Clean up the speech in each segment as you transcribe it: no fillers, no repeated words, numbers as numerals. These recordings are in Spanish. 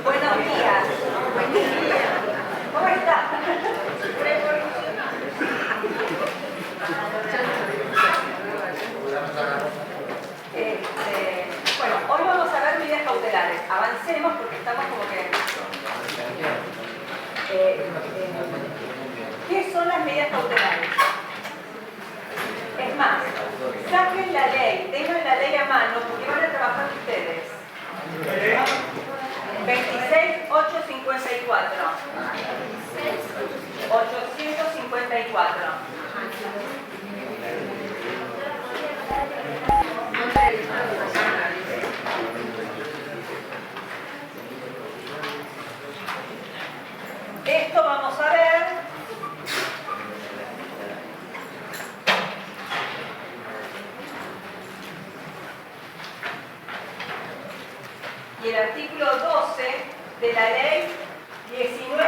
Buenos días. ¿Cómo está? Bueno, hoy vamos a ver medidas cautelares. Avancemos porque estamos como que... ¿Qué son las medidas cautelares? Es más, saquen la ley, tengan la ley a mano porque van a trabajar ustedes. 26.854. 854. Esto vamos a ver. Y el artículo 12 de la ley 19.549.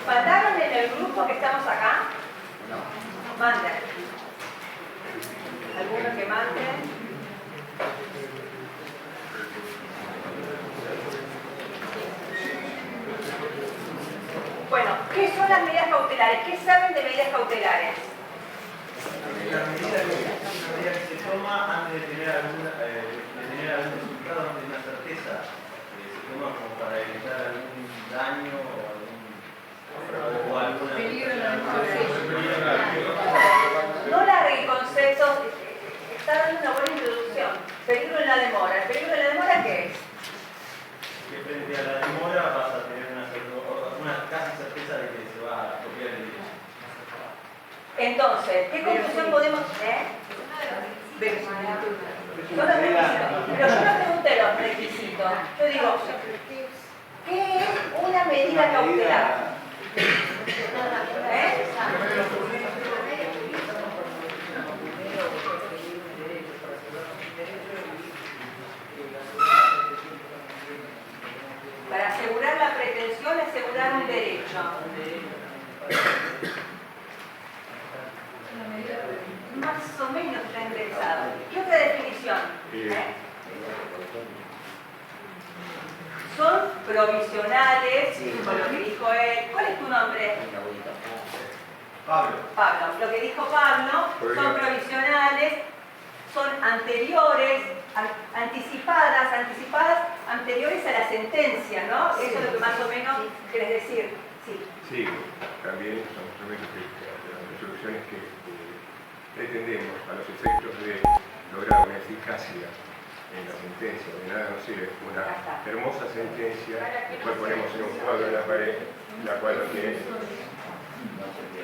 ¿Mandaron en el grupo que estamos acá? No. Manden. ¿Alguno que mande? Bueno, ¿qué son las medidas cautelares? ¿Qué saben de medidas cautelares? La medida que se toma antes de tener algún resultado, antes de una certeza, se toma como para evitar algún daño o alguna... No largue conceptos, está dando una buena introducción. Peligro en la demora. ¿El peligro en la demora qué es? Que frente a la demora vas a tener una casi certeza de que se va a copiar el derecho. Entonces, ¿qué conclusión podemos tener? Son los requisitos. Pero yo no pregunté los requisitos. Yo digo, ¿qué es una medida cautelar? Para asegurar la pretensión, asegurar un derecho. Más o menos está interesado. ¿Qué otra definición? Son provisionales, con lo que dijo él. ¿Cuál es tu nombre? Pablo. Pablo. Lo que dijo Pablo son provisionales, son anteriores, anticipadas, anteriores a la sentencia, ¿no? Eso es lo que más o menos querés decir. Sí. Sí, también son resoluciones que pretendemos a los efectos de lograr una eficacia en la sentencia. De nada nos sirve una hermosa sentencia, después ponemos en un cuadro en la pared, la cual no tiene.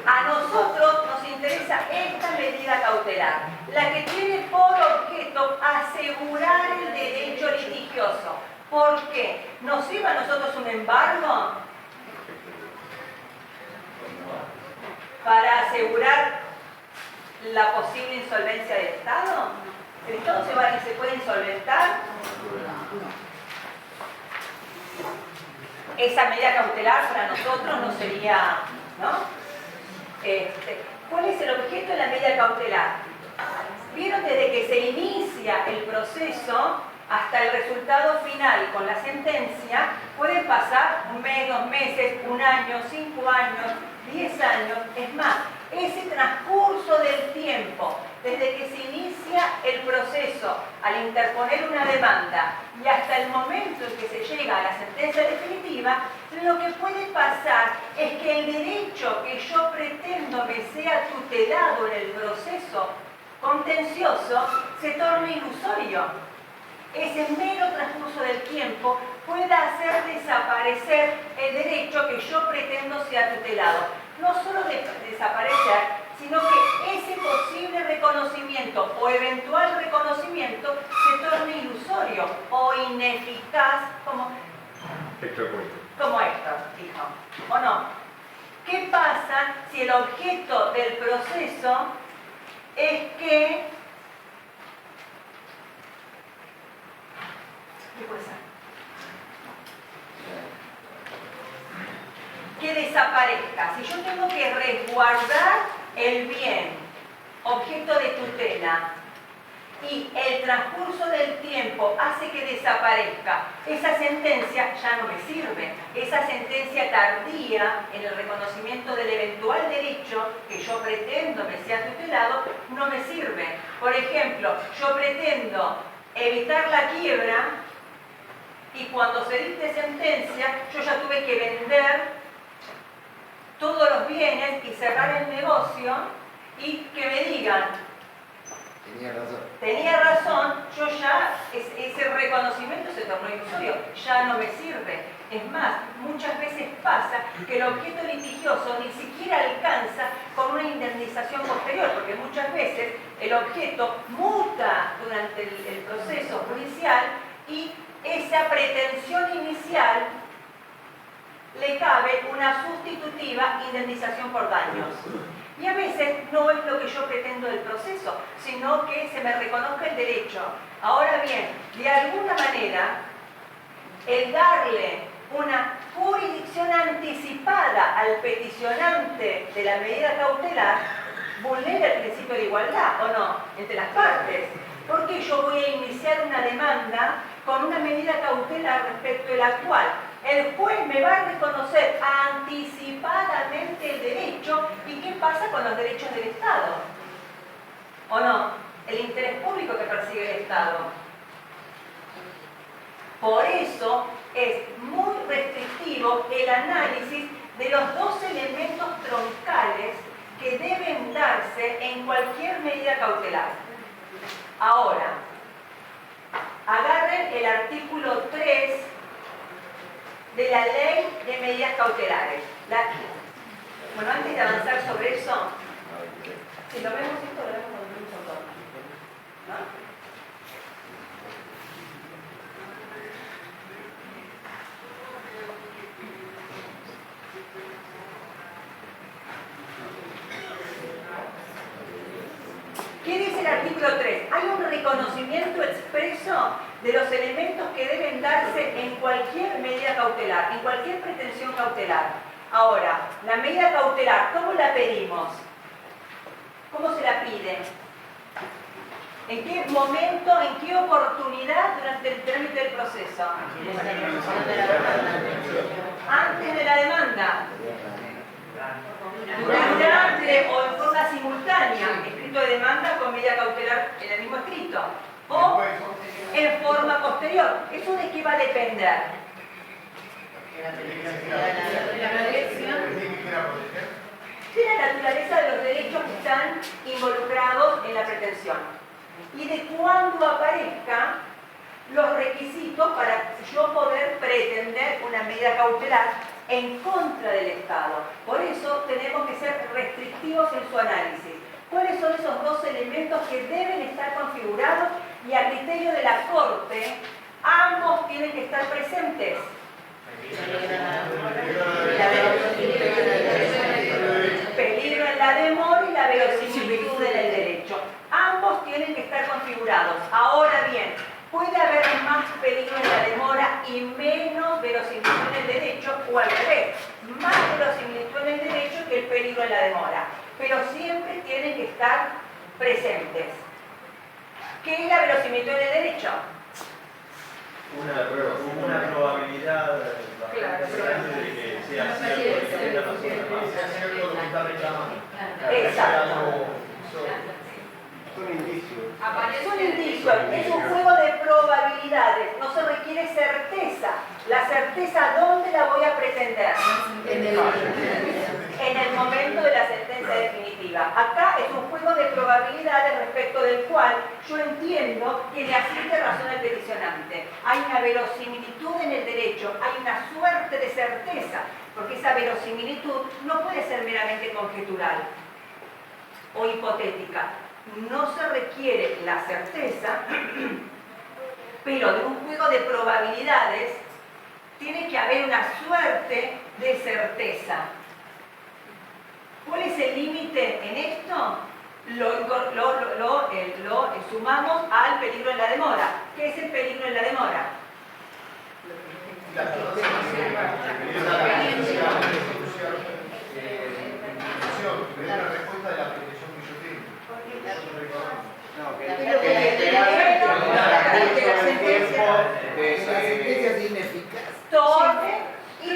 A nosotros nos interesa esta medida cautelar, la que tiene por objeto asegurar el derecho litigioso. ¿Por qué? ¿Nos sirve a nosotros un embargo? Para asegurar la posible insolvencia del Estado. ¿El Estado se puede insolventar? Esa medida cautelar para nosotros no sería, ¿no? ¿Cuál es el objeto de la medida cautelar? Vieron desde que se inicia el proceso hasta el resultado final con la sentencia, pueden pasar un mes, 2 meses, 1 año, 5 años, 10 años. Es más, ese transcurso del tiempo, desde que se inicia el proceso al interponer una demanda y hasta el momento en que se llega a la sentencia definitiva, lo que puede pasar es que el derecho que yo pretendo me sea tutelado en el proceso contencioso se torne ilusorio. Ese mero transcurso del tiempo pueda hacer desaparecer el derecho que yo pretendo sea tutelado. No solo desaparecer, sino que ese posible reconocimiento o eventual reconocimiento se torne ilusorio o ineficaz como esto, dijo. ¿O no? ¿Qué pasa si el objeto del proceso es que... ¿Qué puede ser? desaparezca, si yo tengo que resguardar el bien, objeto de tutela, y el transcurso del tiempo hace que desaparezca, esa sentencia ya no me sirve. Esa sentencia tardía en el reconocimiento del eventual derecho que yo pretendo me sea tutelado, no me sirve. Por ejemplo, yo pretendo evitar la quiebra y cuando se dicte sentencia, yo ya tuve que vender todos los bienes y cerrar el negocio y que me digan, tenía razón, yo ya, ese reconocimiento se tornó ilusorio, ya no me sirve. Es más, muchas veces pasa que el objeto litigioso ni siquiera alcanza con una indemnización posterior, porque muchas veces el objeto muta durante el proceso judicial y esa pretensión inicial le cabe una sustitutiva indemnización por daños. Y a veces no es lo que yo pretendo del proceso, sino que se me reconozca el derecho. Ahora bien, de alguna manera, el darle una jurisdicción anticipada al peticionante de la medida cautelar vulnera el principio de igualdad, ¿o no?, entre las partes. Porque yo voy a iniciar una demanda con una medida cautelar respecto de la cual el juez me va a reconocer anticipadamente el derecho. ¿Y qué pasa con los derechos del Estado? ¿O no? El interés público que persigue el Estado. Por eso es muy restrictivo el análisis de los dos elementos troncales que deben darse en cualquier medida cautelar. Ahora, agarren el artículo 3 de la Ley de Medidas Cautelares. Bueno, antes de avanzar sobre eso, si lo vemos esto, lo vemos con un solo, ¿no? ¿Qué dice el artículo 3? Hay un reconocimiento expreso de los elementos que deben darse en cualquier medida cautelar, en cualquier pretensión cautelar. Ahora, la medida cautelar, ¿cómo la pedimos? ¿Cómo se la pide? ¿En qué momento, en qué oportunidad durante el trámite del proceso? Antes de la demanda. Durante o en forma simultánea, escrito de demanda con medida cautelar en el mismo escrito. O en forma posterior. ¿Eso de qué va a depender? De la naturaleza de los derechos que están involucrados en la pretensión. Y de cuándo aparezcan los requisitos para yo poder pretender una medida cautelar en contra del Estado. Por eso tenemos que ser restrictivos en su análisis. ¿Cuáles son esos dos elementos que deben estar configurados? Y a criterio de la Corte, ambos tienen que estar presentes. Peligro en la demora y la verosimilitud en el derecho. Ambos tienen que estar configurados. Ahora bien, puede haber más peligro en la demora y menos verosimilitud en el derecho, o al revés, más verosimilitud en el derecho que el peligro en la demora. Pero siempre tienen que estar presentes. ¿Qué es la verosimilitud en el derecho? Una probabilidad bastante grande de que sea cierto y que tenga razón lo que está reclamando. Exacto. Son indicios. Son indicios, es un juego de probabilidades, no se requiere certeza. La certeza, ¿dónde la voy a pretender? En el momento de la sentencia definitiva. Acá es un juego de probabilidades respecto del cual yo entiendo que le asiste razón al peticionante. Hay una verosimilitud en el derecho, hay una suerte de certeza, porque esa verosimilitud no puede ser meramente conjetural o hipotética. No se requiere la certeza, pero de un juego de probabilidades tiene que haber una suerte de certeza. ¿Cuál es el límite en esto? Lo sumamos al peligro en la demora. ¿Qué es el peligro en la demora? No, que La sentencia es ineficaz. torpe y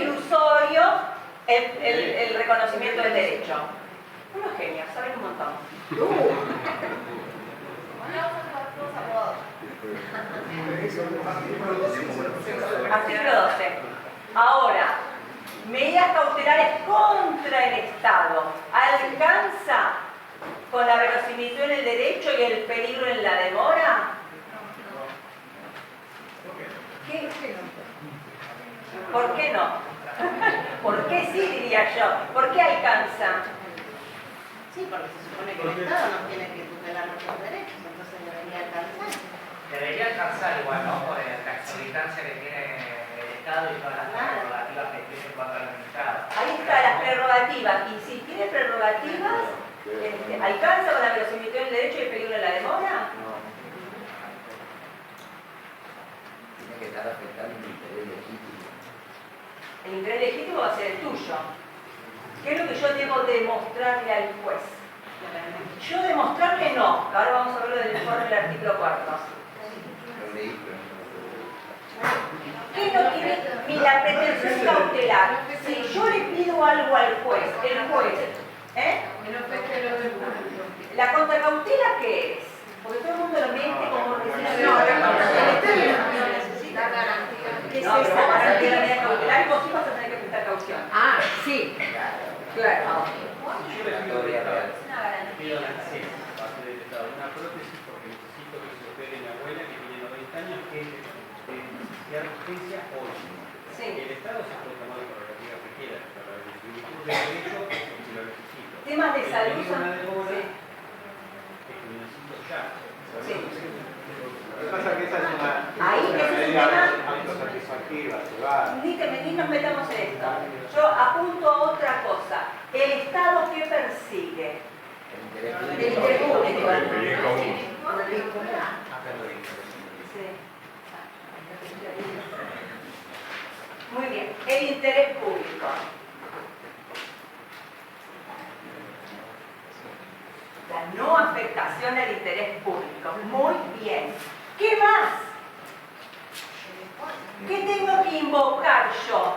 ilusorio el reconocimiento del derecho. Unos genios, saben un montón. Artículo 12. Ahora, medidas cautelares contra el Estado. ¿Alcanza con la verosimilitud en el derecho y el peligro en la demora? ¿Qué? ¿Por qué no? ¿Por qué sí, diría yo? ¿Por qué alcanza? Sí, porque se supone que el Estado no tiene que tutelar nuestros derechos, entonces debería alcanzar. Debería alcanzar igual, ¿no? Por la exorbitancia que tiene el Estado y todas las prerrogativas que tiene en cuanto al administrado. Ahí están las prerrogativas. Y si tiene prerrogativas, ¿alcanza con la verosimilitud en el derecho y el peligro en la demora? No. Tiene que estar afectando el interés legítimo. El interés legítimo va a ser el tuyo. ¿Qué es lo que yo debo demostrarle al juez? Yo demostrarle no. Ahora vamos a ver lo del informe del artículo 4. Lo leí, pero ¿Qué no tiene? La pretensión cautelar. Si yo le pido algo al juez, el juez, ¿la contracautela qué es? Porque todo el mundo lo mete como Necesita garantía. no, pero vos vas a pedir la medida cautelar y vos sí vas a tener que prestar caución. Ah, sí, claro. Yo le pido la acceso a hacer el Estado una prótesis porque necesito que se opere mi abuela que tiene 90 años que es de necesidad de urgencia hoy. Sí. El Estado se puede tomar la prerrogativa que quiera, pero la verosimilitud del derecho es que lo necesito. Temas de salud Pedir una demora sí. es que lo necesito ya. Sí. Lo que pasa es que esa es una Ahí es un medida tema. autosatisfactiva, se va. Ni nos metamos en esto. Yo apunto a otra cosa. ¿El Estado qué persigue? el El interés interés público. El bien común. Sí. Muy bien. El interés público. La no afectación al interés público. Muy bien. ¿Qué más? ¿Qué tengo que invocar yo?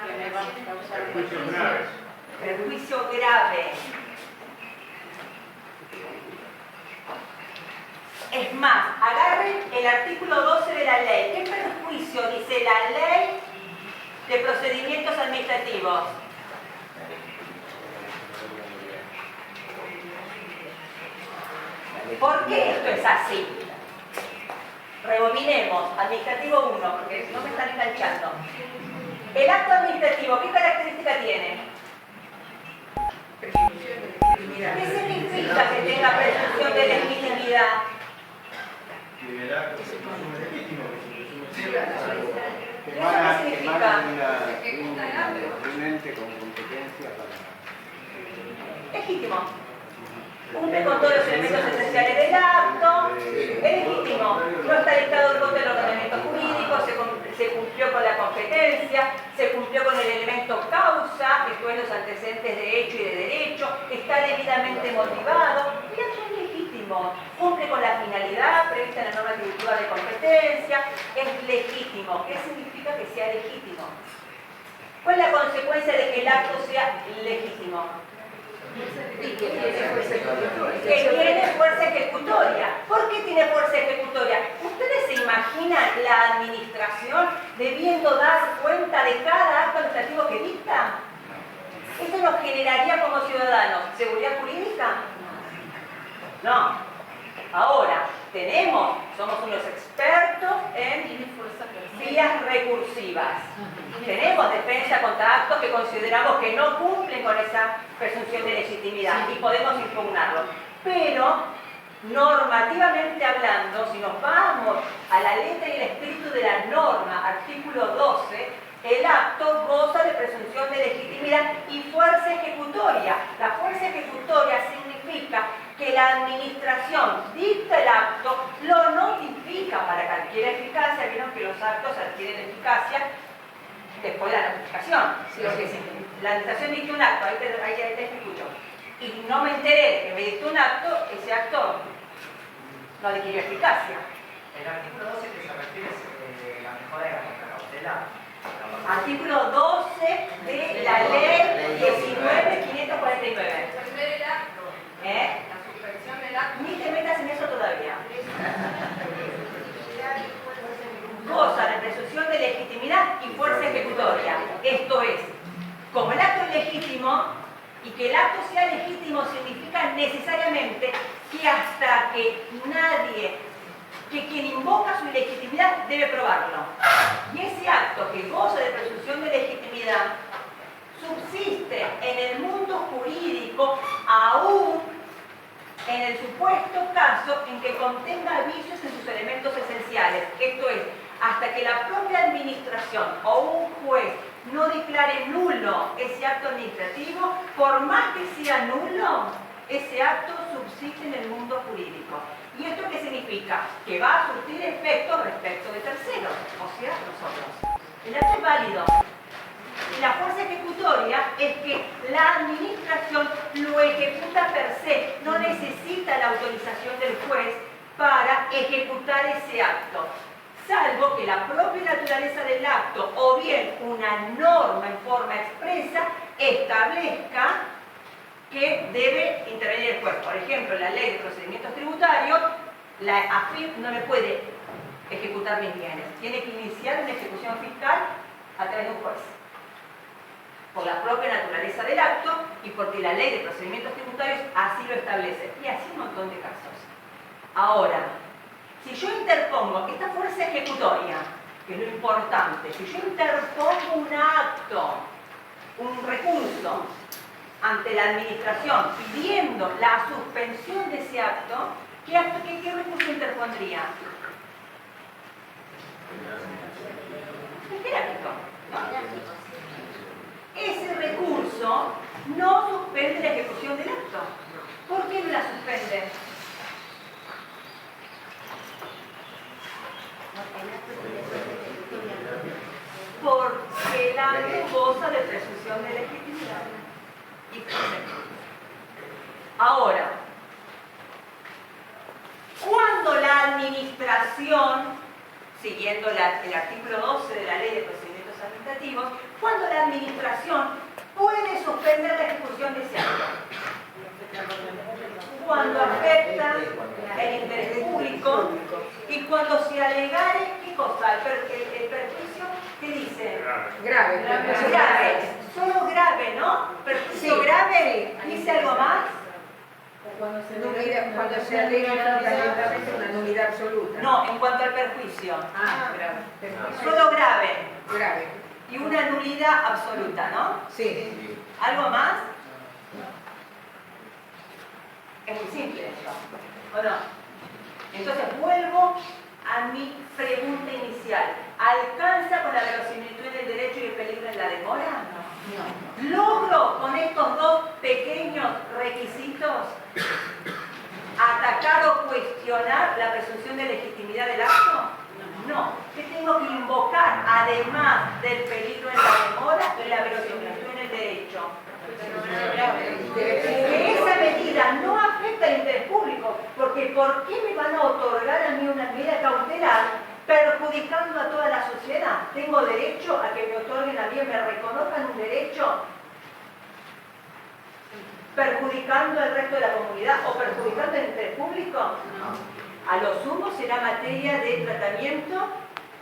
Que me va a causar Perjuicios graves. Perjuicio grave. Es más, agarren el artículo 12 de la ley. ¿Qué perjuicio dice la ley de procedimientos administrativos? ¿Por qué esto es así? Rebobinemos, administrativo 1, porque no me están enganchando. El acto administrativo, ¿qué característica tiene? ¿Qué significa que tenga presunción de legitimidad? Que el acto se consume legítimo, que se presume Que ¿Eso emana qué significa? un ente con competencia para... Legítimo. Cumple con todos los elementos esenciales del acto. Es legítimo. No está dictado en contra del ordenamiento jurídico, se cumplió con la competencia, se cumplió con el elemento causa, esto es los antecedentes de hecho y de derecho, está debidamente motivado. El acto es legítimo. Cumple con la finalidad prevista en la norma atributiva de competencia. Es legítimo. ¿Qué significa que sea legítimo? ¿Cuál es la consecuencia de que el acto sea legítimo? Que tiene fuerza ejecutoria. ¿Por qué tiene fuerza ejecutoria? ¿Ustedes se imaginan la administración debiendo dar cuenta de cada acto administrativo que dicta? ¿Eso nos generaría como ciudadanos seguridad jurídica? No. Ahora, somos unos expertos en vías recursivas. Tenemos defensa contra actos que consideramos que no cumplen con esa presunción de legitimidad y podemos impugnarlo. Pero, normativamente hablando, si nos vamos a la letra y el espíritu de la norma, artículo 12, el acto goza de presunción de legitimidad y fuerza ejecutoria. La fuerza ejecutoria significa que la administración dicta el acto, lo notifica para que adquiera eficacia. Vieron que los actos adquieren eficacia después de la notificación. Porque si la administración dicta un acto, ahí te escucho. y no me enteré que me dictó un acto, ese acto no adquirió eficacia. El artículo 12 que se refiere es la mejora de la contracautela. Artículo 12 de la ley 19.549. ¿Eh? Ni te metas en eso todavía. Goza de presunción de legitimidad y fuerza ejecutoria. Esto es, como el acto es legítimo, y que el acto sea legítimo significa necesariamente que hasta que nadie, que quien invoca su legitimidad debe probarlo. Y ese acto que goza de presunción de legitimidad subsiste en el mundo jurídico aún en el supuesto caso en que contenga vicios en sus elementos esenciales. Esto es, hasta que la propia administración o un juez no declare nulo ese acto administrativo, por más que sea nulo, ese acto subsiste en el mundo jurídico. ¿Y esto qué significa? Que va a surtir efecto respecto de terceros, o sea, nosotros. El acto es válido. La fuerza ejecutoria es que la administración lo ejecuta per se, no necesita la autorización del juez para ejecutar ese acto, salvo que la propia naturaleza del acto o bien una norma en forma expresa establezca que debe intervenir el juez. Por ejemplo, la ley de procedimientos tributarios, la AFIP no le puede ejecutar mis bienes, tiene que iniciar una ejecución fiscal a través de un juez, por la propia naturaleza del acto y porque la ley de procedimientos tributarios así lo establece, y así un montón de casos. Ahora, si yo interpongo esta fuerza ejecutoria, que es lo importante, si yo interpongo un acto, un recurso ante la administración pidiendo la suspensión de ese acto, ¿qué recurso interpondría? El jerárquico, ¿no? Ese recurso no suspende la ejecución del acto. ¿Por qué no la suspende? Porque el acto goza de presunción de legitimidad. Ahora, cuando la administración, siguiendo el artículo 12 de la Ley de Procedimientos Administrativos, cuando la administración puede suspender la ejecución de ese acto, cuando afecta el interés público y cuando se alegare, ¿qué cosa? El perjuicio, ¿qué dice? Grave. Grave. Solo grave, ¿no? Perjuicio grave. ¿Dice algo más? Cuando se alega fundamentalmente una nulidad absoluta. No, en cuanto al perjuicio. Grave. Solo grave. Grave. Y una nulidad absoluta, ¿no? Sí. ¿Algo más? Es muy simple esto, ¿o no? Entonces vuelvo a mi pregunta inicial. ¿Alcanza con la verosimilitud en el derecho y el peligro en la demora? No. ¿Logro con estos dos pequeños requisitos atacar o cuestionar la presunción de legitimidad del acto? No. ¿Qué tengo que invocar además del peligro en la demora y la verosimilitud en el derecho? Que esa medida no afecta al interés público, porque ¿por qué me van a otorgar a mí una medida cautelar perjudicando a toda la sociedad? ¿Tengo derecho a que me otorguen a mí, me reconozcan un derecho perjudicando al resto de la comunidad o perjudicando el interés público? A lo sumo será materia de tratamiento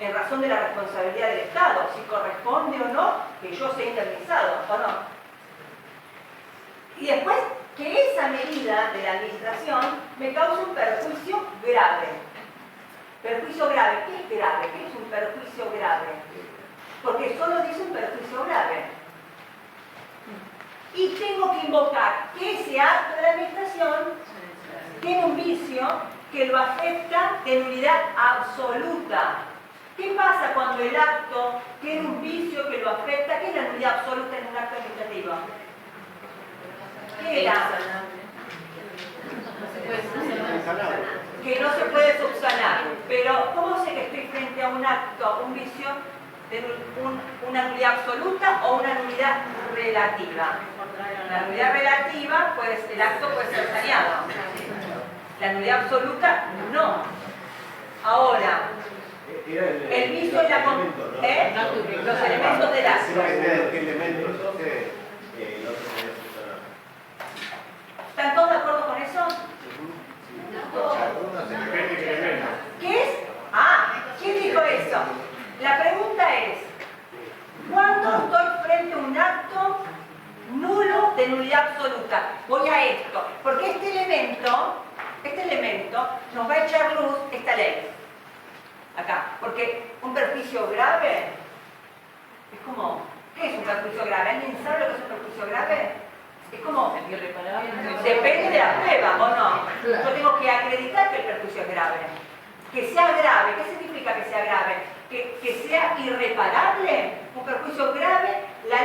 en razón de la responsabilidad del Estado, si corresponde o no que yo sea indemnizado o no. Y después, que esa medida de la administración me cause un perjuicio grave. Perjuicio grave. ¿Qué es grave? ¿Qué es un perjuicio grave? Porque solo dice un perjuicio grave. Y tengo que invocar que ese acto de la administración tiene un vicio que lo afecta de nulidad absoluta. ¿Qué pasa cuando el acto tiene un vicio que lo afecta? ¿Qué es la nulidad absoluta en un acto administrativo? ¿Qué era? Que no se puede subsanar. Pero, ¿cómo sé que estoy frente a un acto, un vicio una nulidad absoluta o una nulidad relativa. La nulidad relativa, pues el acto puede ser saneado. La nulidad absoluta, no. Ahora, el vicio y la los elementos del acto. ¿Qué elementos ¿Están todos de acuerdo con eso? ¿Qué es? ¿Quién dijo eso? La pregunta es, ¿cuándo estoy frente a un acto nulo de nulidad absoluta? Voy a esto, porque este elemento nos va a echar luz esta ley. Acá, porque un perjuicio grave es como, ¿qué es un perjuicio grave? ¿Alguien sabe lo que es un perjuicio grave? Es como, depende de la prueba, ¿o no? Yo tengo que acreditar que el perjuicio es grave. Que sea grave, ¿qué significa que sea grave? Que sea irreparable. Un perjuicio grave, la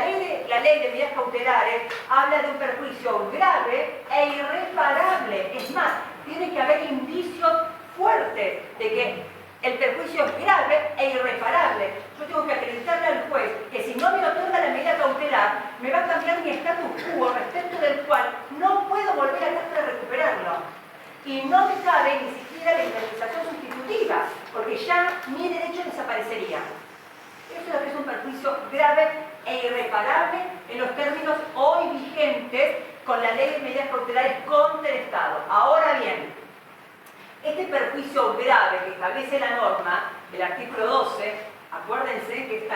ley de medidas cautelares habla de un perjuicio grave e irreparable. Es más, tiene que haber indicios fuertes de que el perjuicio es grave e irreparable. Yo tengo que acreditarle al juez que si no me otorga la medida cautelar, me va a cambiar mi status quo respecto del cual no puedo volver a casa a recuperarlo. Y no me cabe ni siquiera la indemnización sustitutiva, porque ya mi derecho desaparecería. Eso es lo que es un perjuicio grave e irreparable en los términos hoy vigentes con la ley de medidas cautelares contra el Estado. Ahora bien, este perjuicio grave que establece la norma, el artículo 12, acuérdense que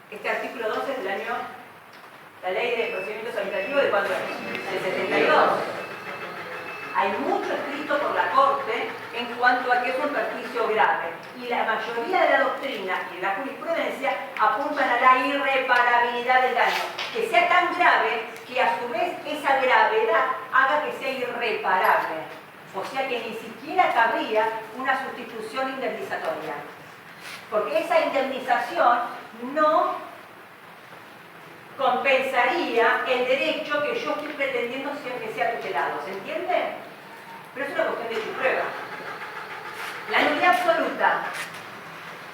este artículo 12 es del año, la ley de procedimientos administrativos de cuándo es, del 72. Hay mucho escrito por la Corte en cuanto a que es un perjuicio grave. Y la mayoría de la doctrina y de la jurisprudencia apuntan a la irreparabilidad del daño. Que sea tan grave que a su vez esa gravedad haga que sea irreparable. O sea que ni siquiera cabría una sustitución indemnizatoria. Porque esa indemnización no compensaría el derecho que yo estoy pretendiendo que sea tutelado. ¿Se entiende? Pero es una cuestión de tu prueba. La nulidad absoluta.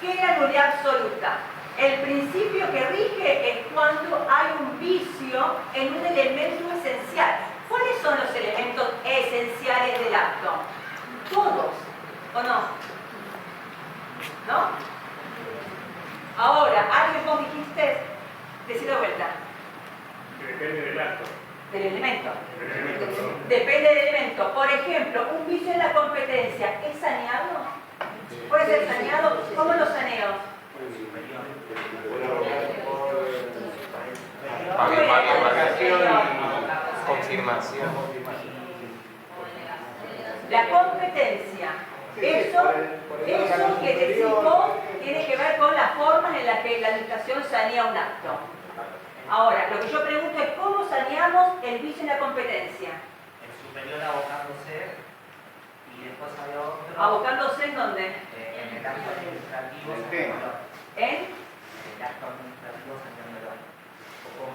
¿Qué es la nulidad absoluta? El principio que rige es cuando hay un vicio en un elemento esencial. ¿Cuáles son los elementos esenciales del acto? Todos, ¿o no? ¿No? Ahora, alguien vos dijiste, decir de vuelta. Depende del acto. Del elemento. Depende del elemento. Por ejemplo, un vicio en la competencia, ¿es saneado? ¿Puede ser saneado? ¿Cómo lo saneo? Confirmación. La competencia. Eso que decimos tiene que ver con las formas en las que la administración sanea un acto. Ahora, lo que yo pregunto es ¿cómo saneamos el vicio en la competencia? El superior abocándose y después había otro. ¿Abocándose en dónde? En el acto administrativo. ¿En qué? ¿En? El acto administrativo saneándolo.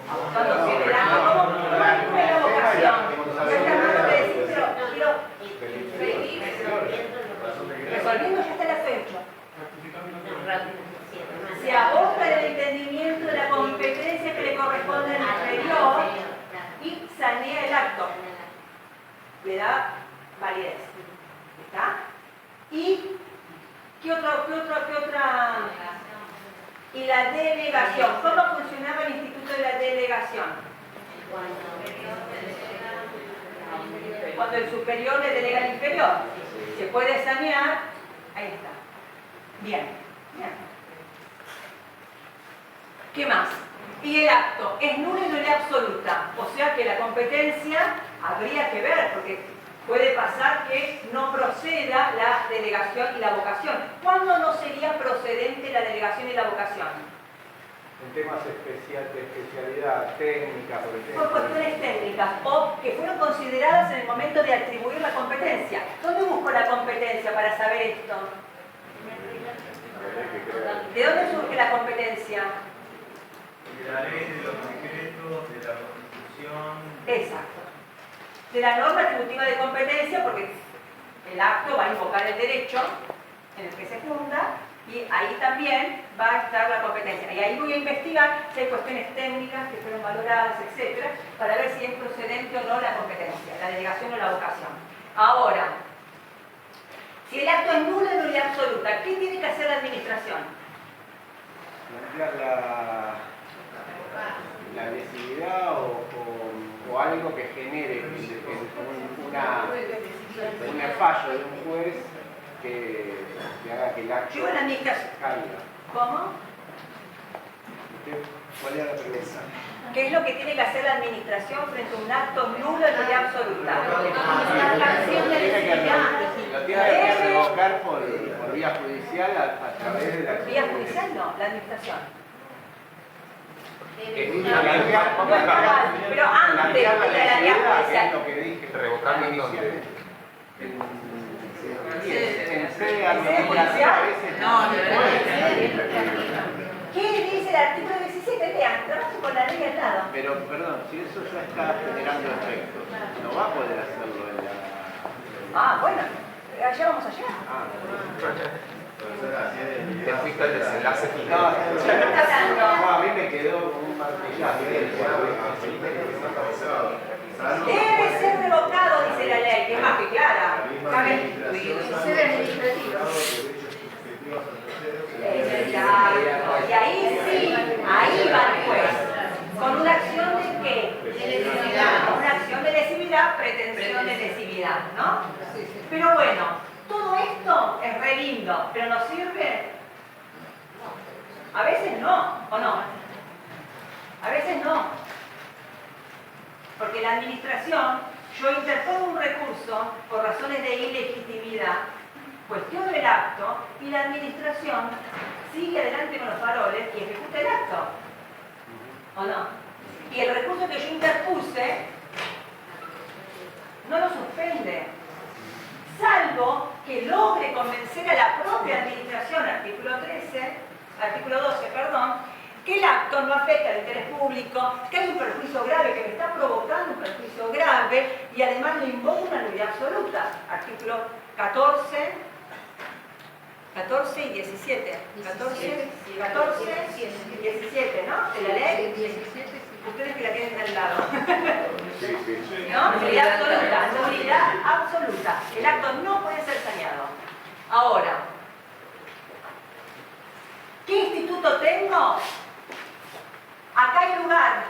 Abocándose en el acto. ¿Cómo es la vocación? Yo te acabo de decir, pero quiero... Resolviendo ya está el acecho. Se aboca el entendimiento de la competencia que le corresponde al inferior y sanea el acto. Le da validez. ¿Está? ¿Y qué otra? Y la delegación. ¿Cómo funcionaba el instituto de la delegación? Cuando el superior le delega al inferior. Se puede sanear. Ahí está. Bien. ¿Qué más? Y el acto es nulo y nulidad absoluta. O sea que la competencia habría que ver, porque puede pasar que no proceda la delegación y la vocación. ¿Cuándo no sería procedente la delegación y la vocación? En temas de especialidad técnica, por ejemplo. Por cuestiones técnicas o que fueron consideradas en el momento de atribuir la competencia. ¿Dónde busco la competencia para saber esto? ¿De dónde surge la competencia? De la ley, de los decretos, de la Constitución. Exacto. De la norma atributiva de competencia, porque el acto va a invocar el derecho en el que se funda, Y ahí también va a estar la competencia. Y ahí voy a investigar si hay cuestiones técnicas que fueron valoradas, etcétera, para ver si es procedente o no la competencia, la delegación o la vocación. Ahora, si el acto es nulo en nulidad absoluta, ¿qué tiene que hacer la administración? Plantear la lesividad o algo que genere un fallo de un juez que haga que el acto Yo en la administración. caiga. ¿Cómo? ¿Cuál era la pregunta? ¿Qué es lo que tiene que hacer la administración frente a un acto nulo en nulidad absoluta? Lo tiene que revocar por vía judicial a través de la Vía judicial no, la administración. Pero antes de la vía judicial. Lo que dije. Revocando en dónde. En sede administrativa a veces ¿Qué dice el artículo 17? Vean, trabajo con la ley al lado. Pero, perdón, si eso ya está generando efectos, no va a poder hacerlo en la... Ah, bueno, allá vamos allá. Te fuiste al desenlace final. No, a mí me quedó un martillazo. Debe ser revocado, dice la ley, que es más que clara. Cabe Ser administrativo. Exacto. Y ahí sí, ahí va el juez. ¿Con una acción de qué? De lesividad. Una acción de lesividad, pretensión de lesividad, ¿no? Pero bueno, todo esto es re lindo, pero ¿nos sirve? A veces no, ¿o no? A veces no. Porque la administración, yo interpongo un recurso por razones de ilegitimidad, cuestiono el acto y la administración sigue adelante con los faroles y ejecuta el acto. ¿O no? Y el recurso que yo interpuse no lo suspende, salvo que logre convencer a la propia administración, artículo 12, que el acto no afecta al interés público, que hay un perjuicio grave, que me está provocando un perjuicio grave y además no invoca una nulidad absoluta. Artículo 14 y 17. 14 y 17, ¿no? De la ley. Ustedes que la tienen al lado. ¿No? Nulidad absoluta. Nulidad absoluta. El acto no puede ser saneado. Ahora, ¿qué instituto tengo? Acá hay lugar.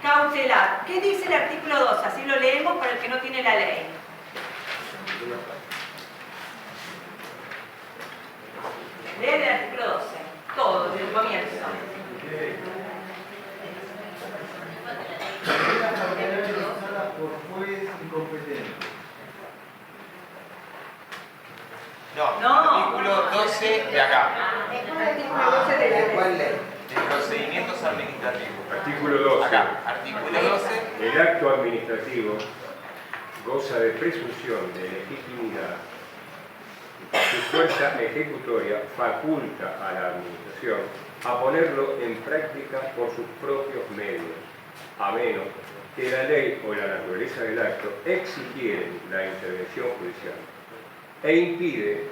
Cautelar. ¿Qué dice el artículo 2? Así lo leemos para el que no tiene la ley. Leen el artículo 12. Todo, desde el comienzo. Por juez incompetente. No, artículo 12 de acá. ¿Cuál ley? De procedimientos administrativos. Artículo 12. Acá, artículo 12. El acto administrativo goza de presunción de legitimidad. Su fuerza ejecutoria faculta a la administración a ponerlo en práctica por sus propios medios, a menos que la ley o la naturaleza del acto exigieren la intervención judicial e impide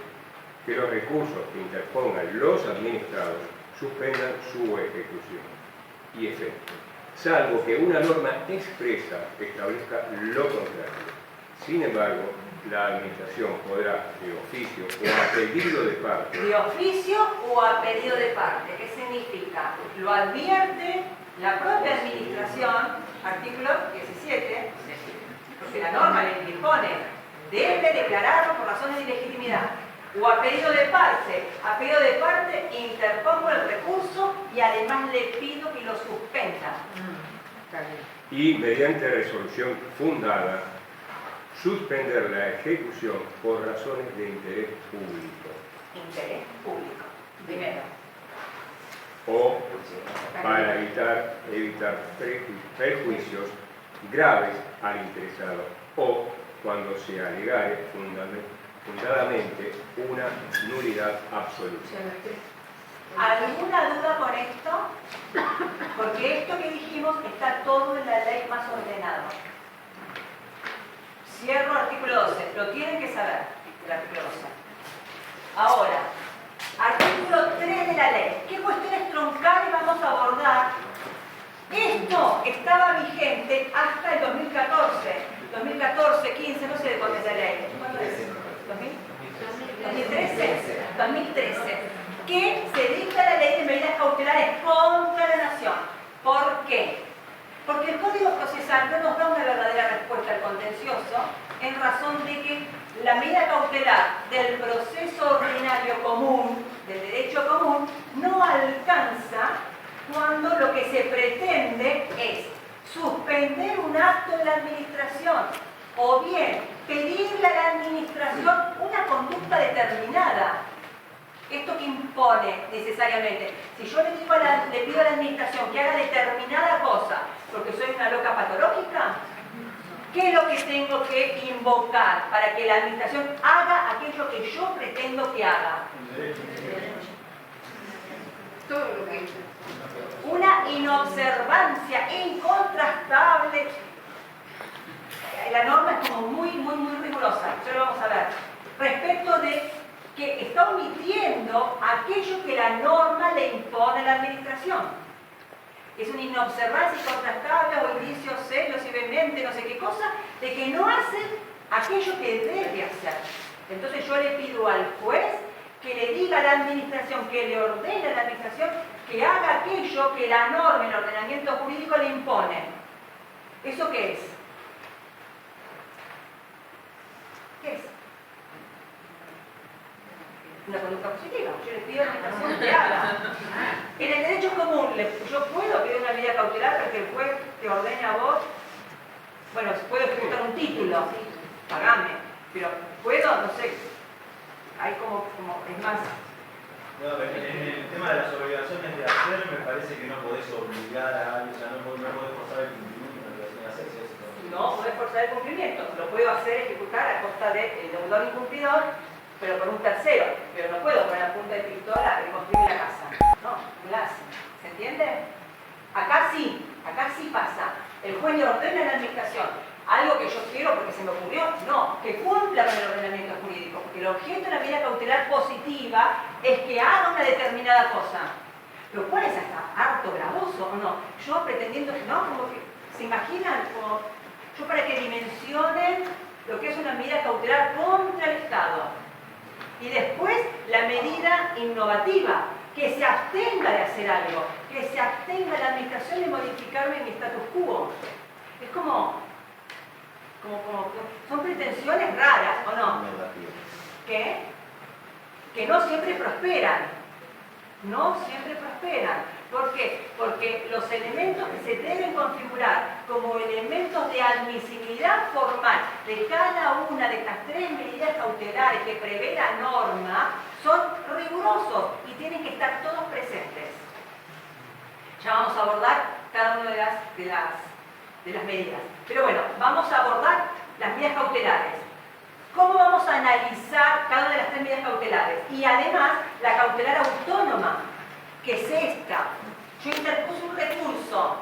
que los recursos que interpongan los administrados suspendan su ejecución y efecto, salvo que una norma expresa establezca lo contrario. Sin embargo, la administración podrá, de oficio o a pedido de parte. De oficio o a pedido de parte. ¿Qué significa? Lo advierte la propia administración, artículo 17, porque la norma le dispone, debe declararlo por razones de ilegitimidad. O a pedido de parte. A pedido de parte interpongo el recurso y además le pido que lo suspenda. Y mediante resolución fundada, suspender la ejecución por razones de interés público. Interés público, primero. O para evitar perjuicios graves al interesado, o cuando se alegare fundadamente una nulidad absoluta. ¿Alguna duda con esto? Porque esto que dijimos está todo en la ley más ordenado. Cierro artículo 12. Lo tienen que saber, el artículo 12. Ahora, artículo 3 de la ley. ¿Qué cuestiones troncales vamos a abordar? Esto estaba vigente hasta el 2014. 2014, 15, no sé de cuándo es la ley. ¿Cuándo es? ¿2013? 2013. Que se dicta la ley de medidas cautelares contra la nación. ¿Por qué? Porque el Código Procesal no nos da una verdadera respuesta al contencioso en razón de que la medida cautelar del proceso ordinario común, del derecho común, no alcanza cuando lo que se pretende es suspender un acto de la administración o bien pedirle a la administración una conducta determinada. ¿Esto que impone necesariamente? Si yo le pido a la administración que haga determinada cosa porque soy una loca patológica, ¿qué es lo que tengo que invocar para que la administración haga aquello que yo pretendo que haga? Todo lo que hice. Una inobservancia incontrastable. La norma es como muy rigurosa, ya lo vamos a ver. Respecto de que está omitiendo aquello que la norma le impone a la administración. Es una inobservancia incontrastable o indicios serios y vehementes, no sé qué cosa, de que no hace aquello que debe hacer. Entonces yo le pido al juez que le diga a la administración, que le ordene a la administración que haga aquello que la norma, el ordenamiento jurídico le impone. ¿Eso qué es? ¿Qué es? Una conducta positiva. Yo le pido a la administración que haga. En el derecho común, yo puedo pedir una medida cautelar para que el juez te ordene a vos. Bueno, puedo ejecutar un título, pagame, pero puedo, no sé, hay como es más. No, en el tema de las obligaciones de hacer, me parece que no podés obligar a alguien, o sea, no podés forzar el cumplimiento de la obligación de hacer, ¿sí? No podés forzar el cumplimiento, lo puedo hacer ejecutar a costa del deudor incumplidor, pero con un tercero, pero no puedo poner la punta de pistola y construir la casa. No, no la hace. ¿Se entiende? Acá sí pasa. El juez le ordena a la administración algo que yo quiero porque se me ocurrió, no, que cumpla con el ordenamiento jurídico, porque el objeto de la medida cautelar positiva es que haga una determinada cosa, lo cual es hasta harto gravoso, ¿o no? Yo pretendiendo, ¿no? Como que, ¿se imaginan? Como, yo para que dimensionen lo que es una medida cautelar contra el Estado. Y después la medida innovativa, que se abstenga de hacer algo, que se abstenga la administración de modificarme mi status quo. Es como son pretensiones raras, ¿o no? ¿Qué? Que no siempre prosperan. No siempre prosperan. ¿Por qué? Porque los elementos que se deben configurar como elementos de admisibilidad formal de cada una de estas tres medidas cautelares que prevé la norma son rigurosos y tienen que estar todos presentes. Ya vamos a abordar cada una de las medidas. Pero bueno, vamos a abordar las medidas cautelares. ¿Cómo vamos a analizar cada una de las tres medidas cautelares? Y además, la cautelar autónoma, que es esta. Yo interpuse un recurso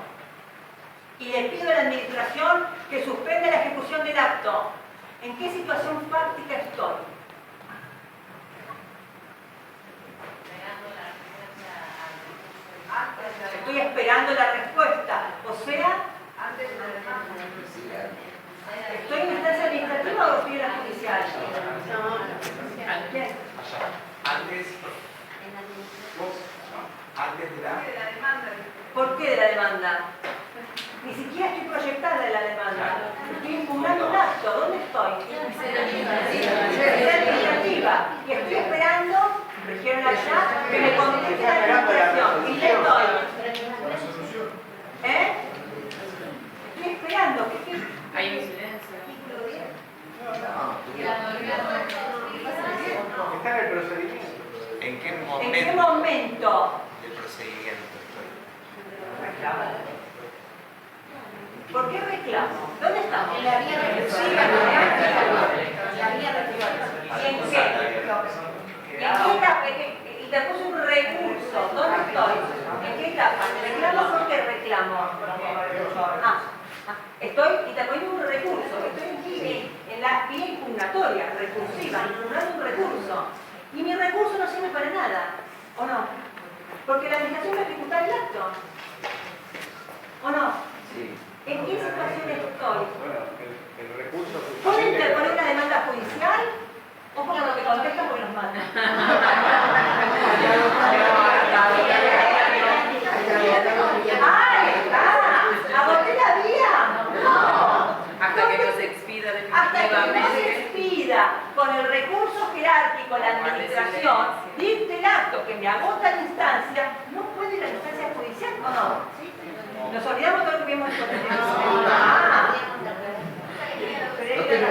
y le pido a la administración que suspenda la ejecución del acto. ¿En qué situación fáctica estoy? Estoy esperando la respuesta. O sea, ¿estoy en instancia administrativa o estoy en la judicial? ¿Quién? Antes de la demanda. ¿Por qué de la demanda? Ni siquiera estoy proyectada de la demanda. Estoy impugnando un acto. ¿Dónde estoy? En administrativa. Y estoy esperando, dijeron allá, que me conteste la administración. ¿Y qué estoy? ¿Eh? Estoy esperando. Hay un silencio. Está en el procedimiento. ¿En qué ¿En qué momento? del procedimiento ¿Por qué reclamo? ¿Dónde estamos? En la vía recursiva. Sí, la vía recursiva. ¿Y en qué? ¿En qué etapa? Interpuse un recurso. ¿Dónde estoy? ¿En qué etapa? ¿Reclamo por qué reclamo? Estoy interponiendo un recurso. Estoy en impugnando un recurso. Y mi recurso no sirve para nada, ¿o no? Porque la administración va a ejecutar el acto. ¿O no? Sí. ¿En qué situación estoy? Bueno, el recurso ¿Puedo suficiente- interponer una demanda judicial? O como lo que contestan porque nos mandan. ¡Ah, está! ¿Agoté la vía? No. Hasta que no se expida Hasta que no se definitivamente. expida con el recurso jerárquico la administración, dicte el acto que me agota la instancia, no puede ir a la instancia judicial, ¿o no? Nos olvidamos todo lo que vimos en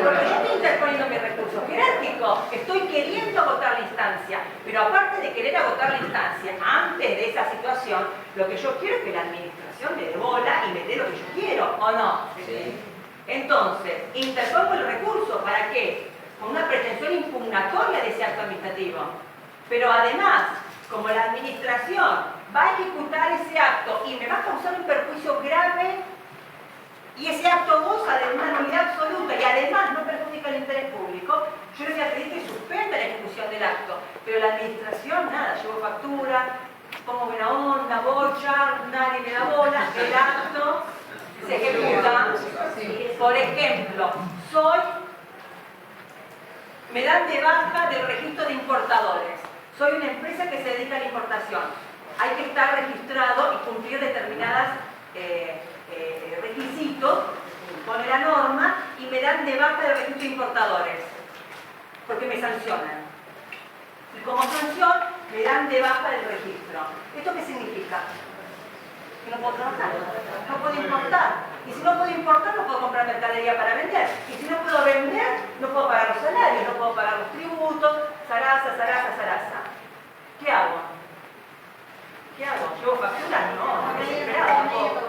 porque yo estoy interponiendo mi recurso jerárquico, estoy queriendo agotar la instancia, pero aparte de querer agotar la instancia, antes de esa situación, lo que yo quiero es que la administración me dé bola y me dé lo que yo quiero, ¿o no? Sí. Entonces, interpongo el recurso, ¿para qué? Con una pretensión impugnatoria de ese acto administrativo. Pero además, como la administración va a ejecutar ese acto y me va a causar un perjuicio grave, y ese acto goza de una nulidad absoluta y además no perjudica el interés público, yo le voy a pedir que suspenda la ejecución del acto. Pero la administración, nada, llevo factura, pongo buena onda, bocha, nadie me da bola, el acto se ejecuta. Por ejemplo, me dan de baja del registro de importadores. Soy una empresa que se dedica a la importación. Hay que estar registrado y cumplir determinadas requisitos, pone la norma y me dan de baja del registro de importadores, porque me sancionan. Y como sanción, me dan de baja del registro. ¿Esto qué significa? Que no puedo trabajar, no puedo importar. Y si no puedo importar, no puedo comprar mercadería para vender. Y si no puedo vender, no puedo pagar los salarios, no puedo pagar los tributos, zaraza, zaraza, zaraza. ¿Qué hago? ¿Qué hago? ¿Llevo facturas? No, me he desesperado tampoco.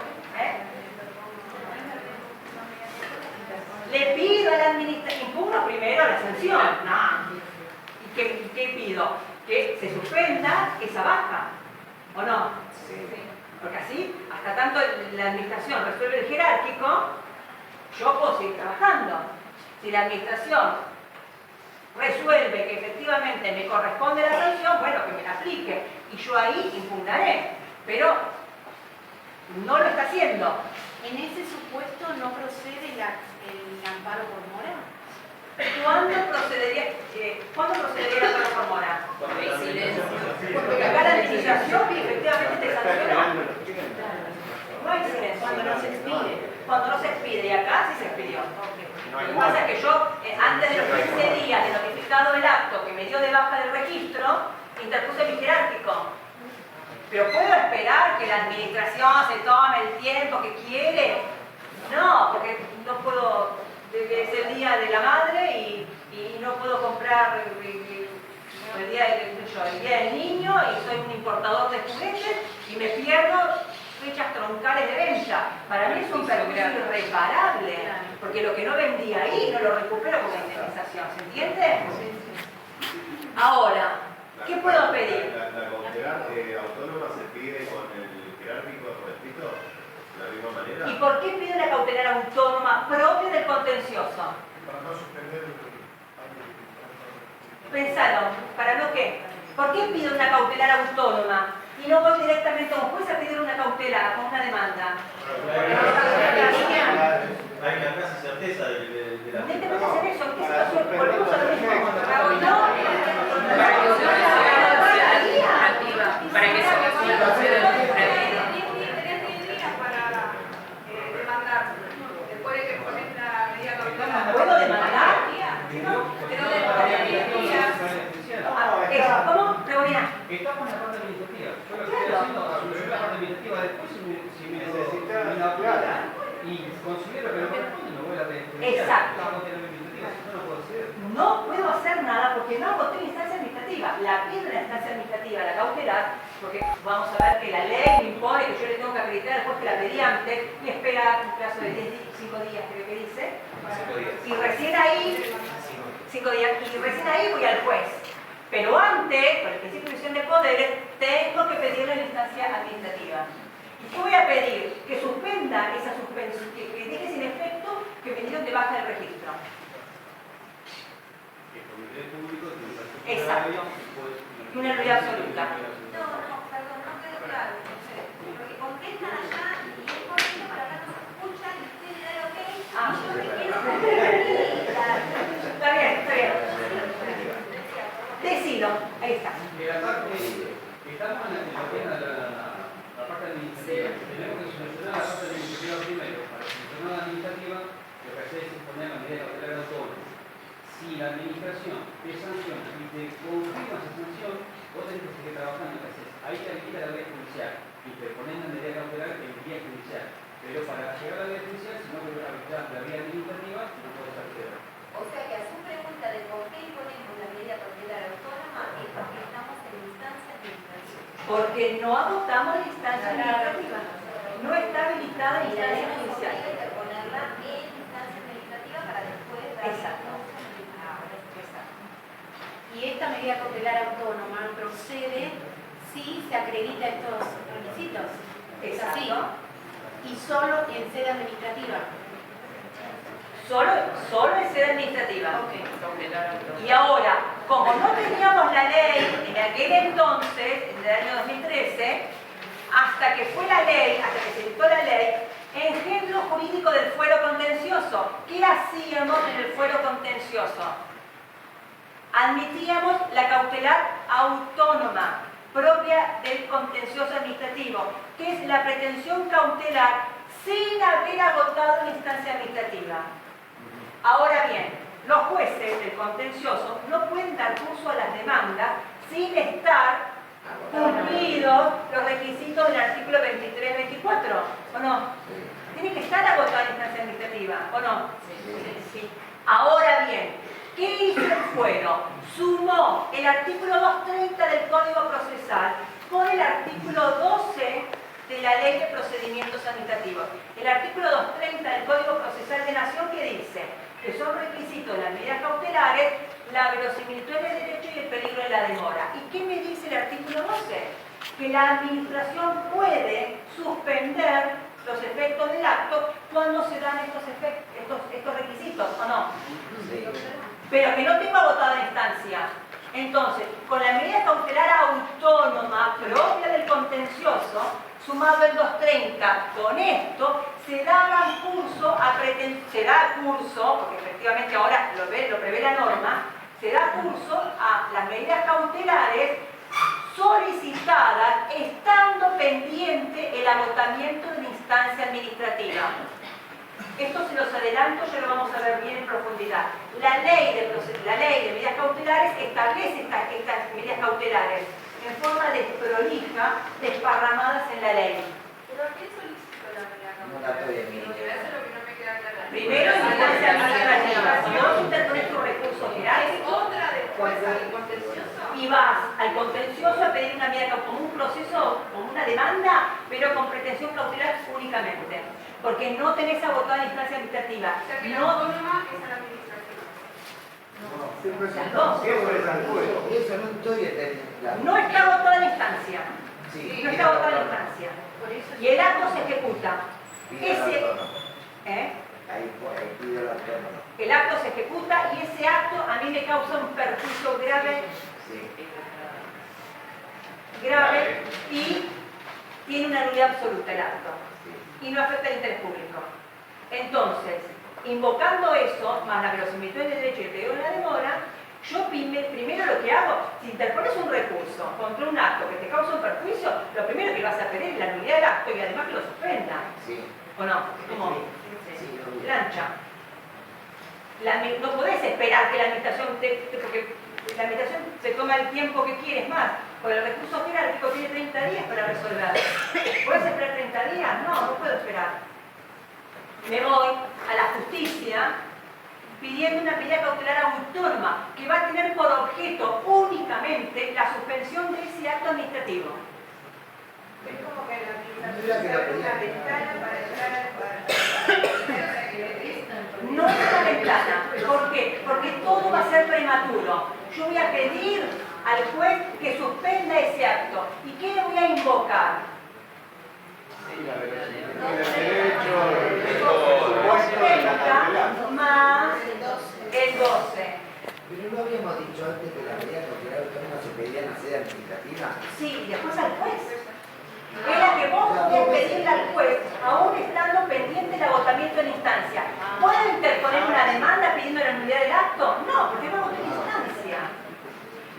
Le pido a la administración, impugno primero la sanción. No. ¿Y qué pido? Que se suspenda esa baja. ¿O no? Sí. Porque así, hasta tanto la administración resuelve el jerárquico, yo puedo seguir trabajando. Si la administración resuelve que efectivamente me corresponde la sanción, bueno, que me la aplique. Y yo ahí impugnaré. Pero no lo está haciendo. En ese supuesto no procede el amparo por mora. ¿Cuándo procedería el amparo por mora? Hay silencio. Porque acá la administración efectivamente te sancionó. No hay silencio. Cuando no se expide. Cuando no se expide, y acá sí se expidió. Lo que pasa es que yo, antes de los 15 días de notificado el acto que me dio de baja del registro, interpuse mi jerárquico. Pero ¿puedo esperar que la administración se tome el tiempo que quiere? No, porque no puedo, es el día de la madre y no puedo comprar el día del niño y soy un importador de juguetes y me pierdo fechas troncales de venta. Para mí es un perjuicio irreparable, porque lo que no vendí ahí no lo recupero con la indemnización, ¿se entiende? Ahora, ¿qué puedo pedir? ¿La cautelar autónoma se pide con el jerárquico por escrito? ¿De la misma manera? ¿Y por qué pido la cautelar autónoma propia del contencioso? Para no suspender el... Pensalo, ¿para no qué? ¿Por qué pido una cautelar autónoma y no voy directamente a un juez a pedir una cautelar con una demanda? Hay una casi certeza de la... ¿Qué te pasa hacer eso? ¿En qué situación? Volvemos a lo mismo. Para que se resuelva ¿Puedo demandar? ¿Cómo? Pregonina. Estamos en la parte administrativa. Yo lo que estoy Claro. haciendo es solucionar la parte administrativa. Después, si me necesita plata y considero que no corresponde, me voy a la administrativa. Exacto. Yo no tengo administrativa, si no, no puedo hacer. No puedo hacer nada porque no agoté la instancia administrativa. La pido en la instancia administrativa, la cautelar, porque vamos a ver que la ley me impone que yo le tengo que acreditar después que la pedí antes y espera un plazo de 5 días, creo que dice. 5 días. Y recién ahí, 5 días, y recién ahí voy al juez. Pero antes, por el principio de división de poderes, tengo que pedirle la instancia administrativa. ¿Y qué voy a pedir? Que suspenda esa suspensión, que deje sin efecto que me dieron de baja del registro. que por interés público tiene una Exacto. Una nulidad absoluta. No, perdón, no quedó claro. Porque contestan allá y es correcto, pero acá no se escuchan y usted le da el ok. Ah. Y yo me quiero contestar. Está bien, está bien. Decido, ahí está. Que la parte, estamos en lo que es la parte administrativa. Tenemos que solucionar la parte administrativa primero. Para solucionar la administrativa, lo que hace es imponer la medida cautelar autónoma. Si la administración te sanciona y te confirma esa sanción, vos tenés que seguir trabajando. Entonces, ahí te habilita la vía judicial y te ponen la medida cautelar en vía judicial. Pero para llegar a la vía judicial, si no querés habilitar la vía administrativa, no puedes acceder. O sea que a su pregunta de por qué imponemos la medida cautelar autónoma es porque estamos en instancia administrativa. Porque no agotamos la instancia administrativa. No está habilitada la instancia judicial. Hay que ponerla en instancia administrativa para después dar. Exacto. Y esta medida cautelar autónoma procede si se acredita estos requisitos. Es así. Exacto. Y solo en sede administrativa. Solo en sede administrativa. Ok. Y ahora, como no teníamos la ley en aquel entonces, en el año 2013, hasta que fue la ley, hasta que se dictó la ley, engendro jurídico del fuero contencioso. ¿Qué hacíamos en el fuero contencioso? Admitíamos la cautelar autónoma, propia del contencioso administrativo, que es la pretensión cautelar sin haber agotado la instancia administrativa. Ahora bien, los jueces del contencioso no pueden dar curso a las demandas sin estar cumplidos los requisitos del artículo 23-24, ¿o no? Tiene que estar agotada la instancia administrativa, ¿o no? Sí. Ahora bien, ¿qué hizo el fuero? Sumó el artículo 230 del Código Procesal con el artículo 12 de la Ley de Procedimientos Administrativos. El artículo 230 del Código Procesal de Nación que dice que son requisitos de las medidas cautelares la verosimilitud del derecho y el peligro de la demora. ¿Y qué me dice el artículo 12? Que la administración puede suspender los efectos del acto cuando se dan estos requisitos, ¿o no? Sí. Pero que no tengo agotada la instancia. Entonces, con la medida cautelar autónoma propia del contencioso, sumado el 230, con esto se da curso, porque efectivamente ahora lo prevé la norma, se da curso a las medidas cautelares solicitadas estando pendiente el agotamiento de la instancia administrativa. Esto se los adelanto, ya lo vamos a ver bien en profundidad. La ley de medidas cautelares establece estas medidas cautelares en forma desprolija, desparramadas en la ley. ¿Pero qué solicito la medida No la estoy cautelar? viendo. Porque eso es lo que no me queda claro. Primero, instancia administrativa. Si vos interpones tu recurso ¿Es jerárquico otra después al contencioso? y vas al contencioso a pedir una medida como un proceso, como una demanda, pero con pretensión cautelar únicamente. Porque no tenés agotada la instancia administrativa. O sea que la No, autónoma es a la administrativa. las dos. Eso no estoy entendiendo. No está agotada la instancia. Sí, No está agotada la instancia. Y el acto se ejecuta. Ese, ¿eh? Ahí pido la autónoma. El acto se ejecuta y ese acto a mí me causa un perjuicio grave y tiene una nulidad absoluta el acto y no afecta el interés público. Entonces, invocando eso, más la verosimilitud del derecho y el peligro de la demora, yo primero lo que hago, si interpones un recurso contra un acto que te causa un perjuicio, lo primero que vas a pedir es la nulidad del acto y además que lo suspenda. Sí. ¿O no? Como Sí. plancha. No podés esperar que la administración porque la administración se toma el tiempo que quieres más. Porque el recurso jerárquico tiene 30 días para resolver. ¿Puedes esperar 30 días? No puedo esperar. Me voy a la justicia pidiendo una medida cautelar autónoma que va a tener por objeto únicamente la suspensión de ese acto administrativo. Es como que la administración se abre una ventana para entrar al cuadro. No es una ventana. ¿Por qué? Porque todo va a ser prematuro. Yo voy a pedir al juez que suspenda ese acto. ¿Y qué le voy a invocar? Más el 12. Pero no habíamos dicho antes que la medida cautelar autónoma se pedía en la sede administrativa. Sí, y después al juez. Era que vos podías pedirle al juez, aún estando pendiente el agotamiento en instancia. ¿Puedo interponer una demanda pidiendo la nulidad del acto? No, porque no agotó en instancia.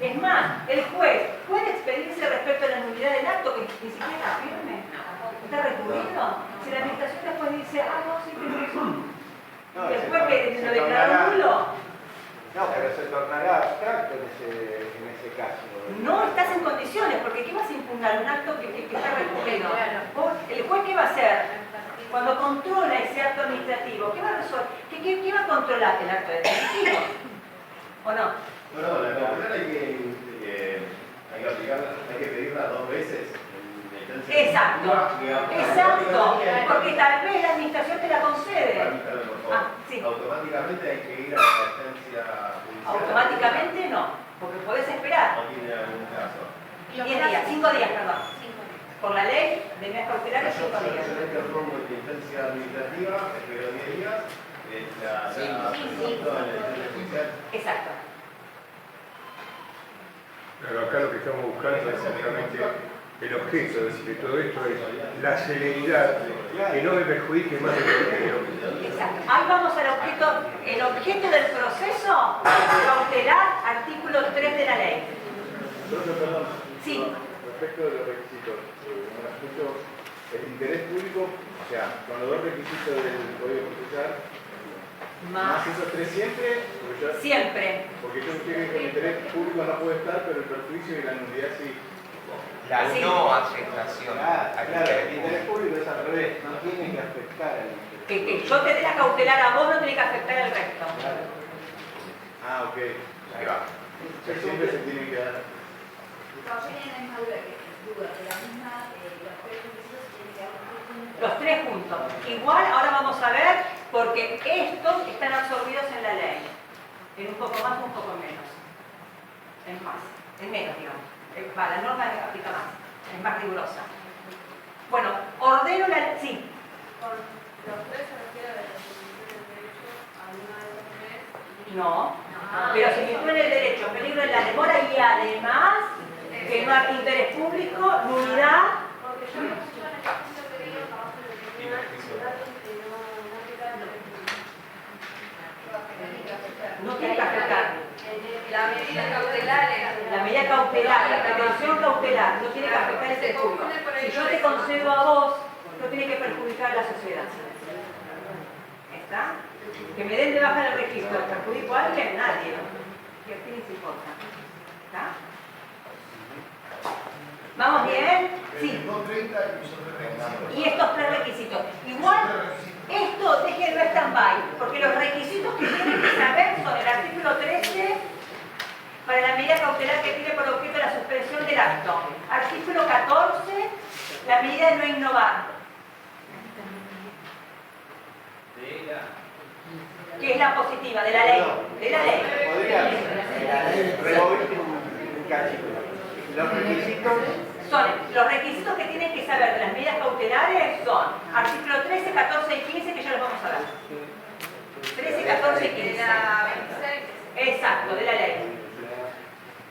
Es más, el juez puede expedirse respecto a la nulidad del acto que ni siquiera está firme. ¿Está recurrido? Si la administración después dice, no, sí, tiene razón. Y después que lo declaró nulo. No, pero se tornará abstracto en ese caso. No estás en condiciones, porque ¿qué vas a impugnar? Un acto que está recurrido. ¿El juez qué va a hacer? Cuando controla ese acto administrativo, ¿qué va a resolver? ¿Qué va a controlar? ¿El acto administrativo? ¿O no? Bueno, la cautelar hay que aplicarla, hay que pedirla 2 veces. Exacto, exacto, porque tal vez la administración te la concede. Sí. Automáticamente hay que ir a la instancia judicial. Automáticamente no, porque podés esperar. No tiene algún caso. 10 días, 5 días, perdón. Por la ley de medidas cautelares, 5 días. Yo le propongo en instancia administrativa, espero 10 días, la presento en la instancia judicial. Exacto. Pero acá lo que estamos buscando es exactamente el objeto de todo esto es la celeridad, que no me perjudique más de lo que quiero. Exacto. Ahí vamos al objeto, el objeto del proceso cautelar, artículo 3 de la ley. Perdón. Sí. Respecto de los requisitos, un asunto, el interés público, o sea, con los 2 requisitos del Código Procesal, más esos 3 siempre, Siempre. Porque yo entiendo que el interés público no puede estar, pero el perjuicio y la nulidad sí. La no afectación. Claro, el interés público es al revés, no tiene que afectar al interés. Que yo te dé la cautelar a vos no tiene que afectar al resto. Ok. Ahí va. Pero siempre se tiene que dar. Los 3 juntos. Igual ahora vamos a ver, porque estos están absorbidos en la ley. En un poco más o un poco menos. En más. En menos, digamos. La norma aplica más. Es más rigurosa. Bueno, ordeno la... Sí. Con los 3 se refiere a la definición del derecho a una de los 3. No. Pero si me pone el derecho, peligro en la demora y además, el interés público, nulidad. Porque yo en el ejercicio que digo, trabajo en el tribunal, No tiene que afectar. La medida cautelar es... La medida cautelar, la pretensión cautelar, no tiene que afectar ese público. Si yo te concedo a vos, no tiene que perjudicar a la sociedad. ¿Está? Que me den de baja el registro, ¿perjudico a alguien? Nadie. ¿Qué les importa? ¿Está? ¿Vamos bien? Sí. Y estos 3 requisitos. Igual, esto déjenlo stand-by, porque los requisitos que tienen que saber son el artículo 13 para la medida cautelar que tiene por objeto la suspensión del acto. Artículo 14, la medida de no innovar. Que es la positiva de la ley. De la ley. Los requisitos son los requisitos que tienen que saber de las medidas cautelares son artículo 13, 14 y 15, que ya los vamos a ver. 13, 14 y 15. Exacto, de la ley.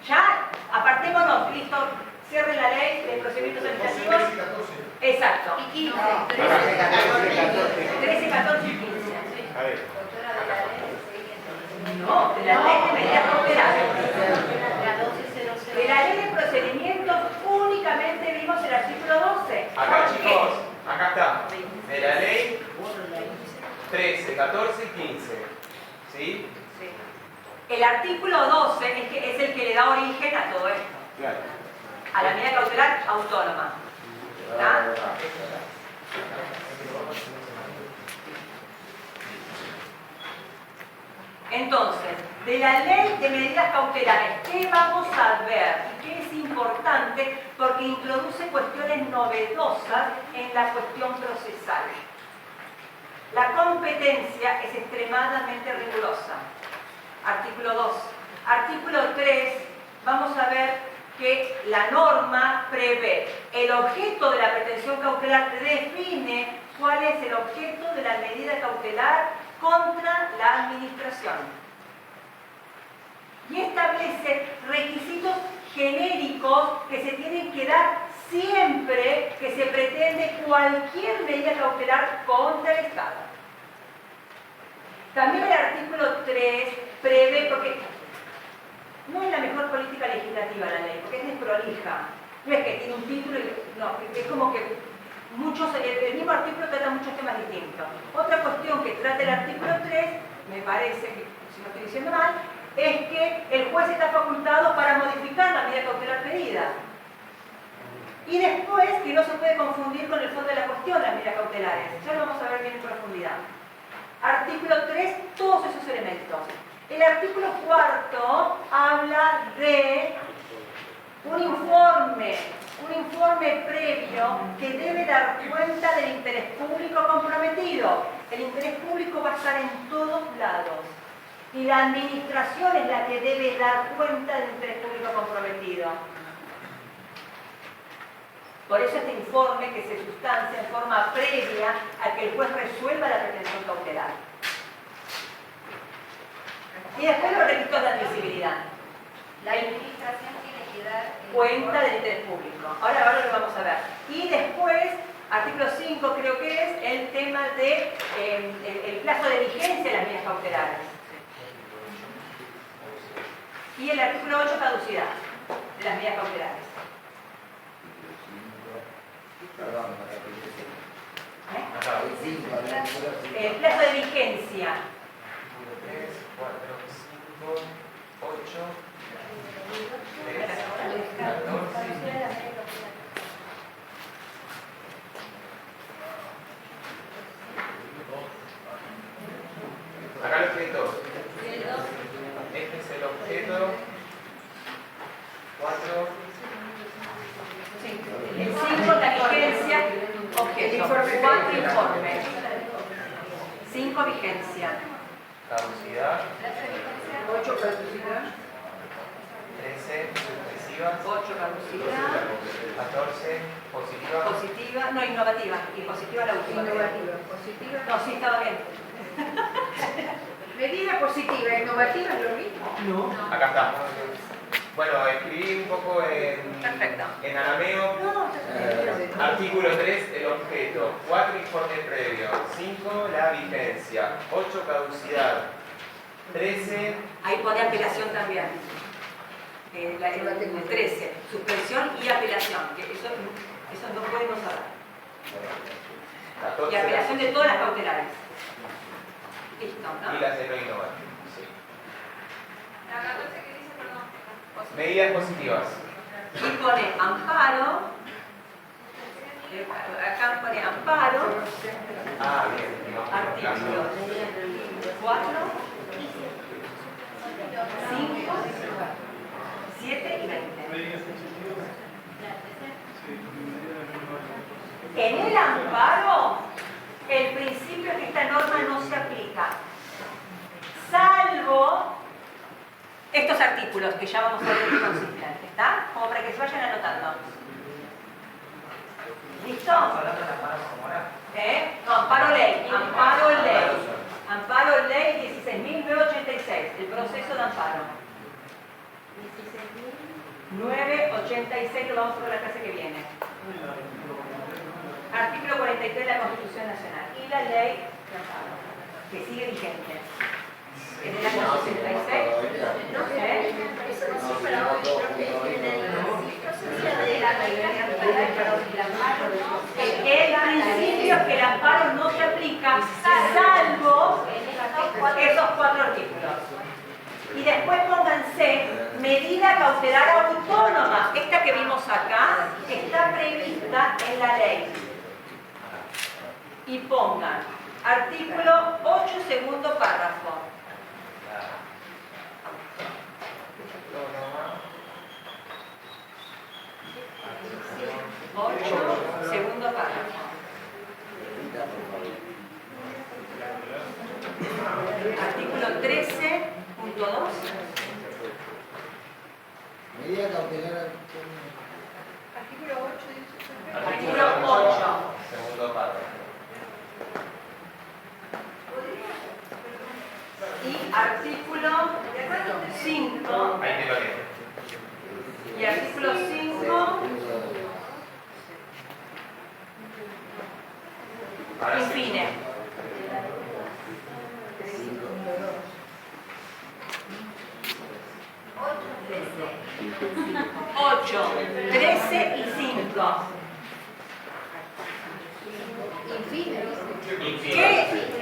Ya, apartémonos, listo. Cierren la ley de procedimientos administrativos. Exacto. Y 15. 13, 14 y 15. A ver. No, de la ley de medidas cautelares. De la ley de procedimientos únicamente vimos el artículo 12. Acá, chicos, acá está. De la ley 13, 14 y 15. ¿Sí? El artículo 12 es el que le da origen a todo esto. Claro. A la medida cautelar autónoma. ¿Está? Entonces, de la ley de medidas cautelares, ¿qué vamos a ver? Y qué es importante porque introduce cuestiones novedosas en la cuestión procesal. La competencia es extremadamente rigurosa. Artículo 2. Artículo 3, vamos a ver que la norma prevé el objeto de la pretensión cautelar, define cuál es el objeto de la medida cautelar contra la administración. y establece requisitos genéricos que se tienen que dar siempre que se pretende cualquier medida cautelar contra el Estado. También el artículo 3 prevé, porque no es la mejor política legislativa la ley, porque es desprolija. No es que tiene un título y no, es como que el mismo artículo trata muchos temas distintos. Otra cuestión que trata el artículo 3, me parece que, si no estoy diciendo mal, es que el juez está facultado para modificar la medida cautelar pedida. Y después, que no se puede confundir con el fondo de la cuestión las medidas cautelares. Ya lo vamos a ver bien en profundidad. Artículo 3, todos esos elementos. El artículo 4 habla de un informe previo que debe dar cuenta del interés público comprometido. El interés público va a estar en todos lados. Y la administración es la que debe dar cuenta del interés público comprometido. Por eso este informe que se sustancia en forma previa a que el juez resuelva la pretensión cautelar. Y después los requisitos de admisibilidad. La administración tiene que dar Cuenta del interés público. Ahora lo vamos a ver. Y después, artículo 5 creo que es el tema de el plazo de vigencia de las medidas cautelares. Y el artículo 8, caducidad de las medidas cautelares. El plazo de vigencia. 3, 4, 5, 8, 13, 14. Acá los objetos. Este es el objeto. 4. El 5, la vigencia, objeto. 4, informe. 5, vigencia. Caducidad. 8, caducidad. 13, sucesivas. 8, caducidad. 14, positiva. Positiva, no, innovativa. Y positiva la última. Innovativa. Positiva. No, sí, estaba bien. Medida positiva, innovativa es lo mismo. No. Acá está. Bueno, escribí un poco en arameo. Artículo 3, el objeto. 4, informe previo. 5, la vigencia. 8, caducidad. 13. Ahí pone apelación también. El 13, suspensión y apelación. Que eso no podemos hablar. 14, Y apelación de todas las cautelares. Listo, ¿no? y las de no innovativas. Sí. la 14 que dice, perdón. Medidas positivas. Y pone amparo. Acá pone amparo. Ah, bien. Artículo 4, 5, 7 y 20. En el amparo, el principio es que esta norma no se aplica, salvo estos artículos que ya vamos a ver qué consisten, ¿está? Como para que se vayan anotando. ¿Listo? ¿Hablando de amparo como era? No, amparo ley, amparo ley 16.986, el proceso de amparo. 986 lo vamos a ver la clase que viene. Artículo 43 de la Constitución Nacional y la ley de amparo, que sigue vigente. En el año 66. ¿No? Eso no sirve para hoy, porque en el proceso de la ley de amparo, El principio es que el amparo no se aplica salvo esos 4 artículos. Y después pónganse medida cautelar autónoma. Esta que vimos acá está prevista en la ley. Y pongan artículo 8, segundo párrafo. 8, segundo párrafo. Artículo 13.2. Medida cautelar. artículo 8 dice. Artículo 8. Segundo párrafo. Y artículo 5. 8, 13 y 5. ¿Qué?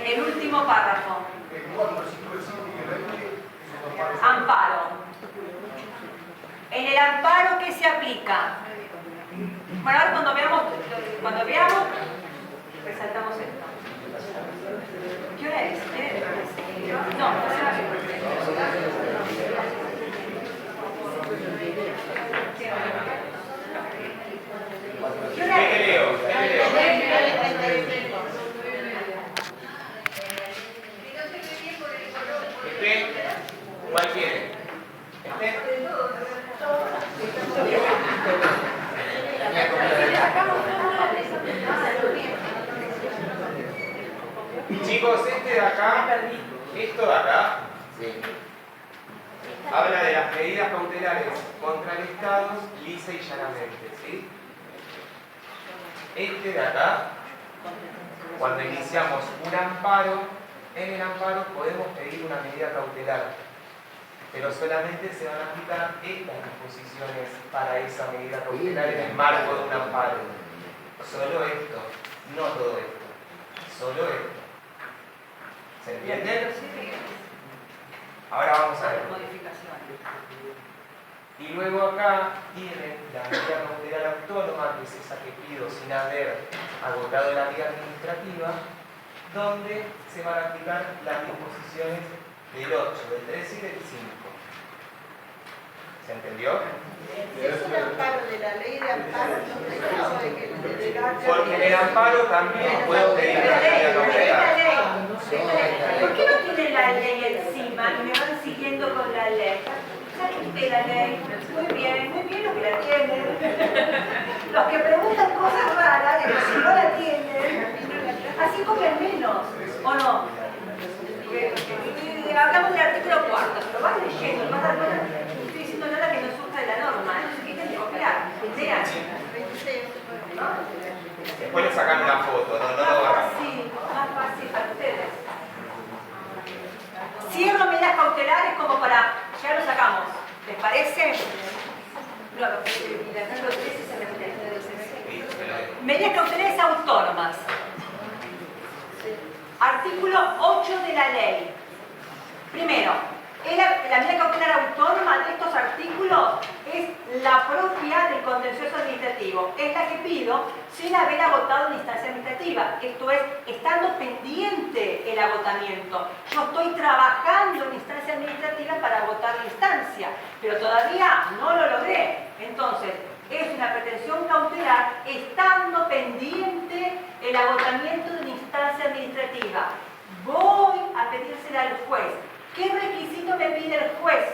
El último párrafo. Amparo. En el amparo, ¿qué se aplica? Bueno, ahora cuando veamos, resaltamos esto. ¿Qué hora es? No, ¿qué hora es? ¿Qué leo? ¿Cuál quiere? Chicos, este de acá, esto de acá, habla de las medidas cautelares contra el Estado lisa y llanamente, ¿sí? Este de acá, cuando iniciamos un amparo, en el amparo podemos pedir una medida cautelar, pero solamente se van a aplicar estas disposiciones para esa medida cautelar en el marco de un amparo. Solo esto, no todo esto, solo esto. ¿Se entiende? Ahora vamos a ver. Y luego acá tienen la medida cautelar autónoma, que es esa que pido sin haber agotado la vía administrativa, donde se van a aplicar las disposiciones del 8, del 13 y del 5. ¿Se entendió? Es un amparo de la ley de amparo, no se caso de que el delegado... Porque en el amparo también puedo pedir una medida cautelar. ¿Por qué no tienen la ley encima y me van siguiendo con la ley? ¿Saben usted la ley? Muy bien los que la tienen. Los que preguntan cosas raras, pero si no la tienen, así comen menos, ¿o no? Hablamos del artículo 4, pero vas leyendo, vas dando cuenta, no estoy diciendo nada que no surja de la norma, no se quiten de copiar, lean. Después le sacan una foto, no lo agarran. Más fácil para ustedes. Cierro medidas cautelares como para, ya lo sacamos, ¿les parece? No, el artículo 13 se repite. Medidas cautelares autónomas. Artículo 8 de la ley. Primero, la medida cautelar autónoma de estos artículos es la propia del contencioso administrativo. Es la que pido sin haber agotado una instancia administrativa. Esto es, estando pendiente el agotamiento. Yo estoy trabajando en instancia administrativa para agotar la instancia, pero todavía no lo logré. Entonces, es una pretensión cautelar estando pendiente el agotamiento de una instancia administrativa. Voy a pedírsela al juez. ¿Qué requisito me pide el juez?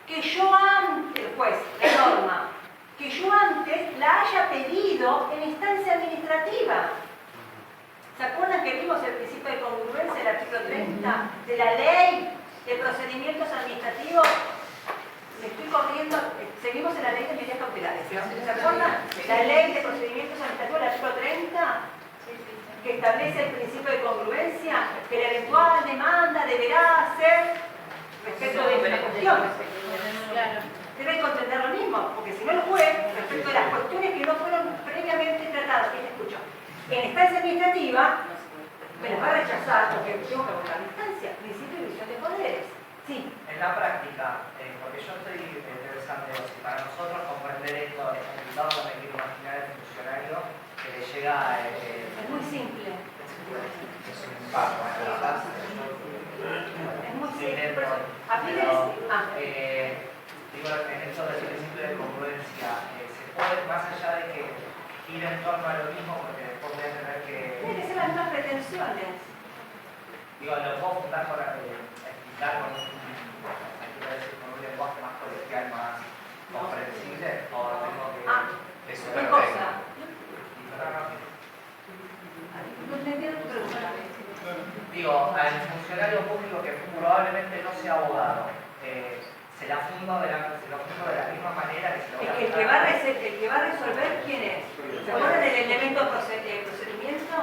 Que yo antes, el juez, la norma, que yo antes la haya pedido en instancia administrativa. ¿Se acuerdan que vimos el principio de congruencia del artículo 30 de la ley de procedimientos administrativos? Me estoy corriendo, seguimos en la ley de medidas cautelares. ¿Se acuerdan? La ley de procedimientos administrativos del artículo 30, que establece el principio de congruencia, que la eventual demanda deberá hacer respecto de esta cuestión. Deben comprender lo mismo, porque si no el juez, respecto de las cuestiones que no fueron previamente tratadas, que escucho, en instancia administrativa, me las va a rechazar porque tengo que agotar la instancia, principio de división de poderes. Sí. En la práctica, porque yo estoy interesante, si para nosotros comprender esto es complicado, me quiero imaginar el funcionario que le llega... es muy simple. Es un impacto en la base. Es muy simple. Digo, en esto del principio de congruencia, se puede, más allá de que ir en torno a lo mismo, porque después voy a tener que... Tienen que ser las mismas pretensiones. Digo, lo puedo juntar con explicar con un lenguaje más coloquial, más comprensible, o tengo que... eso ¿qué es cosa? No entiendo tu pregunta. Digo, al funcionario público que probablemente no sea abogado, se la fundo de la misma manera que se lo voy a el que va a resolver, ¿quién es? ¿Se acuerdan del elemento procedimiento?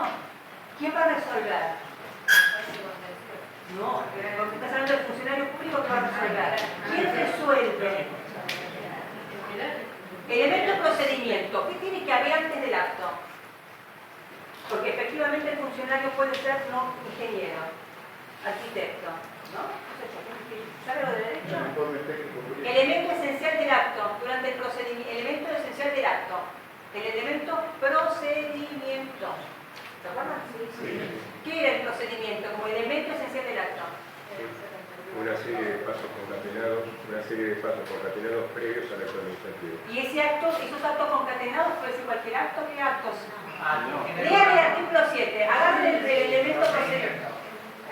¿Quién va a resolver? No, porque estás hablando del funcionario público que va a resolver. ¿Quién resuelve? Elemento procedimiento. ¿Qué tiene que haber antes del acto? Porque efectivamente el funcionario puede ser no ingeniero, arquitecto, ¿no? ¿Sabe lo de derecho? Elemento esencial del acto, durante el procedimiento, elemento esencial del acto, el elemento procedimiento. ¿Se acuerdan? Sí. ¿Qué era el procedimiento como elemento esencial del acto? Una serie de pasos concatenados, previos al acto administrativo. ¿Y esos actos concatenados puede ser cualquier acto? ¿Qué actos? Lean el artículo 7, agarren el elemento procedimiento.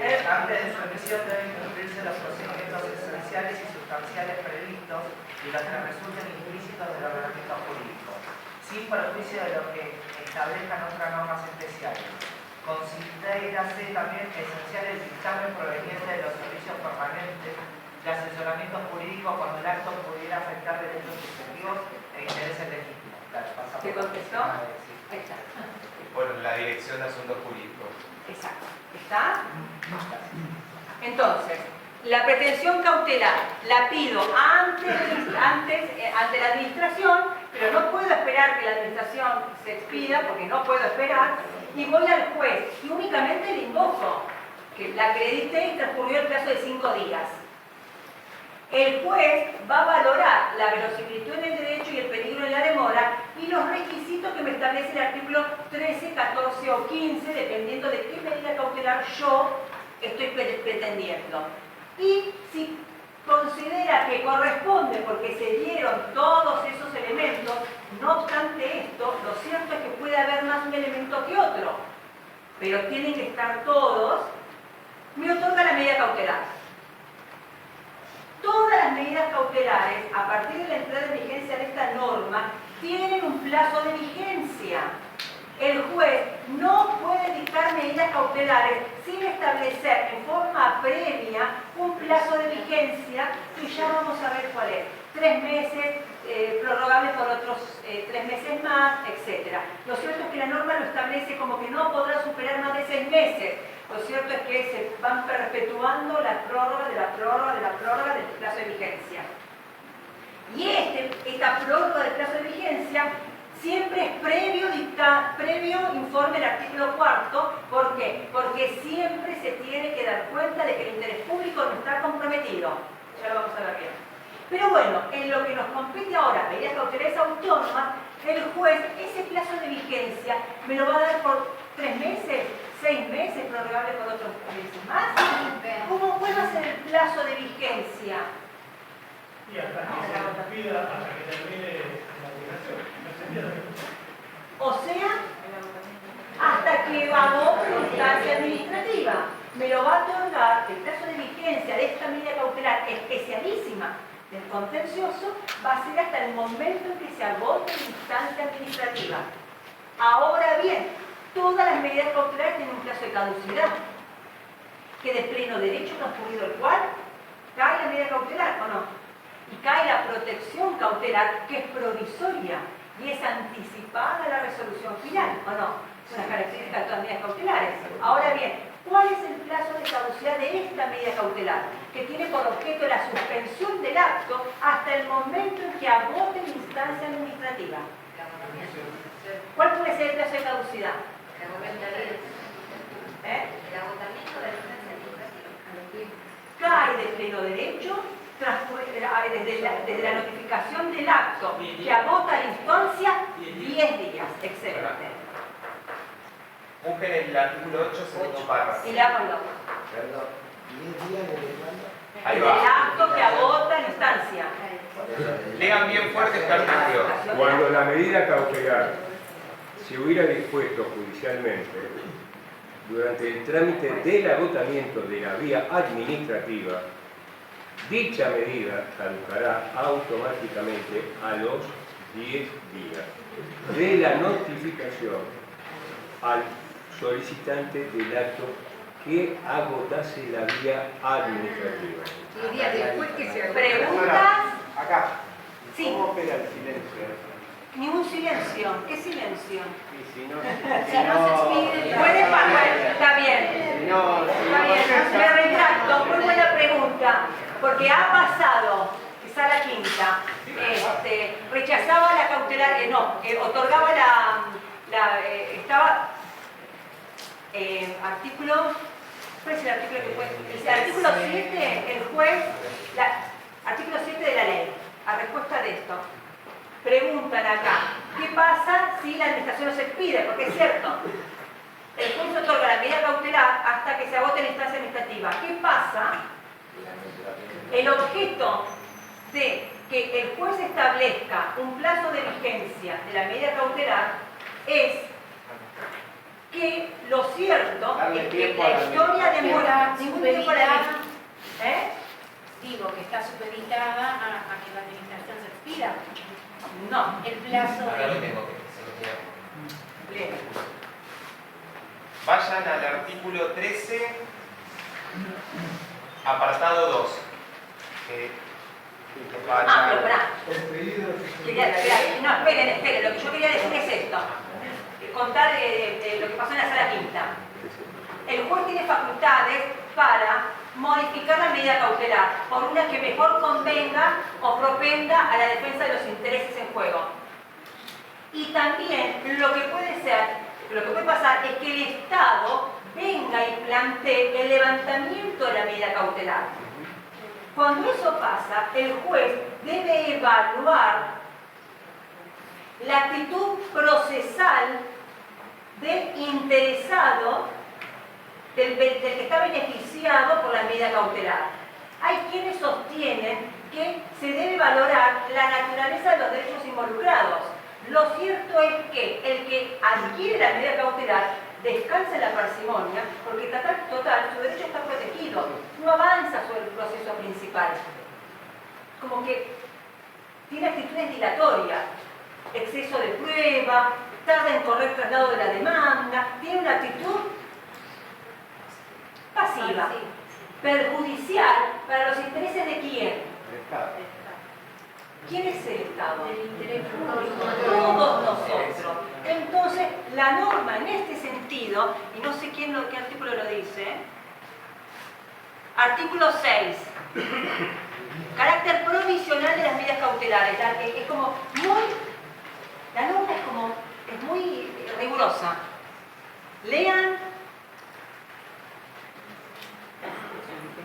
Antes de su emisión deben cumplirse los procedimientos esenciales y sustanciales previstos y los que resulten implícitos del ordenamiento jurídico, sin perjuicio de lo que establezcan otras normas especiales. Considérase también esencial el dictamen proveniente de los servicios permanentes de asesoramiento jurídico cuando el acto pudiera afectar derechos subjetivos e intereses legítimos. ¿Te contestó? Ahí está. Por la Dirección de Asuntos Jurídicos. Exacto. ¿Está? Entonces, la pretensión cautelar la pido ante la administración, pero no puedo esperar que la administración se expida porque no puedo esperar, y voy al juez y únicamente le invoco que la acredite y transcurrió el plazo de 5 días. El juez va a valorar la verosimilitud en el derecho y el peligro en la demora y los requisitos que me establece el artículo 13, 14 o 15, dependiendo de qué medida cautelar yo estoy pretendiendo. Y si considera que corresponde porque se dieron todos esos elementos, no obstante esto, lo cierto es que puede haber más un elemento que otro, pero tienen que estar todos, me otorga la medida cautelar. Todas las medidas cautelares, a partir de la entrada en vigencia de esta norma, tienen un plazo de vigencia. El juez no puede dictar medidas cautelares sin establecer en forma previa un plazo de vigencia que ya vamos a ver cuál es. 3 meses, prorrogables por otros 3 meses más, etc. Lo cierto es que la norma lo establece como que no podrá superar más de 6 meses. Lo cierto es que se van perpetuando la prórroga de la prórroga de la prórroga del plazo de vigencia. Y esta prórroga del plazo de vigencia siempre es previo informe del artículo 4. ¿Por qué? Porque siempre se tiene que dar cuenta de que el interés público no está comprometido. Ya lo vamos a ver bien. Pero bueno, en lo que nos compete ahora, medidas cautelares autónomas, el juez ese plazo de vigencia me lo va a dar por 3 meses, 6 meses, prorrogable por otros meses más. ¿Cómo puede ser el plazo de vigencia? Y hasta que se pida, hasta que termine la obligación. O sea, hasta que agote la instancia administrativa. Me lo va a otorgar el plazo de vigencia de esta medida cautelar especialísima del contencioso, va a ser hasta el momento en que se agote la instancia administrativa. Ahora bien, todas las medidas cautelares tienen un plazo de caducidad, que de pleno derecho transcurrido el cual cae la medida cautelar, ¿o no? Y cae la protección cautelar, que es provisoria y es anticipada a la resolución final, ¿o no? Es una característica de todas las medidas cautelares. Ahora bien, ¿cuál es el plazo de caducidad de esta medida cautelar? Que tiene por objeto la suspensión del acto hasta el momento en que agote la instancia administrativa. ¿Cuál puede ser el plazo de caducidad? El agotamiento de la instancia administrativa. Cae de pleno derecho desde la notificación del acto que agota la instancia 10 días. Excelente. Busquen el artículo 8, segundo párrafo. Y lámoslo. Perdón, 10 días desde cuándo? Ahí El va. acto que agota la instancia. Lean bien fuerte este artículo. Cuando la medida cautelar se hubiera dispuesto judicialmente durante el trámite del agotamiento de la vía administrativa, dicha medida caducará automáticamente a los 10 días de la notificación al solicitante del acto que agotase la vía administrativa. Y día después que se ¿Preguntas? Acá. Sí. ¿Cómo opera el silencio? Ningún silencio. ¿Qué silencio? Y si no, Puede pasar, está bien. Está bien, me retracto, muy buena pregunta, porque ha pasado, que Sala Quinta, rechazaba la cautelar, otorgaba estaba artículo, ¿cuál es el artículo que fue? El artículo 7, el juez, artículo 7 de la ley, a respuesta de esto. Preguntan acá, ¿qué pasa si la administración no se expide? Porque es cierto, el juez otorga la medida cautelar hasta que se agote la instancia administrativa. ¿Qué pasa? El objeto de que el juez establezca un plazo de vigencia de la medida cautelar es que lo cierto es que la historia demora ningún tiempo para Digo que está supeditada a que la administración se expida. No. El plazo Ahora lo de... tengo que se lo Bien. Vayan al artículo 13, apartado 2. Pero pará. No, esperen, lo que yo quería decir es esto. Contar lo que pasó en la sala quinta. El juez tiene facultades para modificar la medida cautelar por una que mejor convenga o propenda a la defensa de los intereses en juego. Y también lo que puede pasar es que el Estado venga y plantee el levantamiento de la medida cautelar. Cuando eso pasa, el juez debe evaluar la actitud procesal del interesado, del que está beneficiado por la medida cautelar. Hay quienes sostienen que se debe valorar la naturaleza de los derechos involucrados. Lo cierto es que el que adquiere la medida cautelar descansa en la parsimonia porque total su derecho está protegido, no avanza sobre el proceso principal. Como que tiene actitudes dilatorias, exceso de prueba, tarda en correr traslado de la demanda, tiene una actitud pasiva, perjudicial para los intereses de quién. El Estado. ¿Quién es el Estado? El interés público. Todos nosotros. Entonces, la norma en este sentido, y no sé qué artículo lo dice, artículo 6, carácter provisional de las medidas cautelares. Es como muy, la norma es muy rigurosa. Lean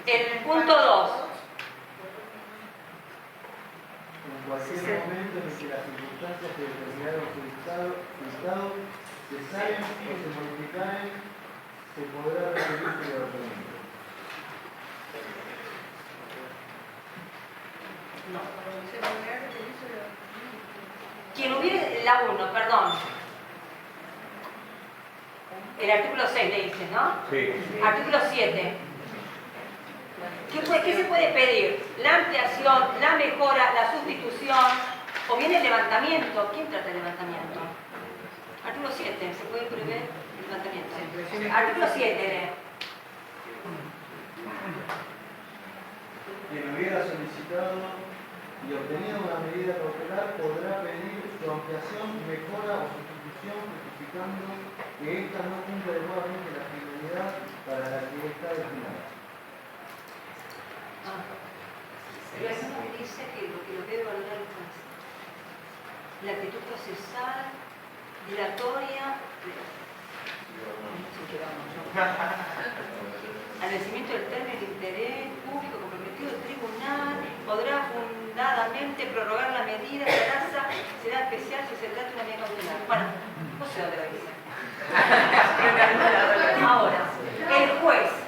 el punto 2. En cualquier momento en el que las circunstancias que determinaron su estado se salen o se modificaren, se podrá requerir su levantamiento. No. Quien hubiere, la 1, perdón. El artículo 6 le dices, ¿no? Sí. Artículo 7. ¿Qué se puede pedir? La ampliación, la mejora, la sustitución, o bien el levantamiento. ¿Quién trata el levantamiento? Artículo 7. ¿Se puede prever el levantamiento? Artículo 7. Quien hubiera solicitado y obtenido una medida cautelar podrá pedir su ampliación, mejora o sustitución justificando que ésta no cumple adecuadamente la finalidad para la que está destinada. Pero eso no dice que lo debe valorar el juez. La actitud procesal, dilatoria, al vencimiento del término de interés público comprometido del tribunal, podrá fundadamente prorrogar la medida de tasa, será especial si se trata de una medida cautelar. Bueno, no sé dónde lo dice. Ahora, el juez.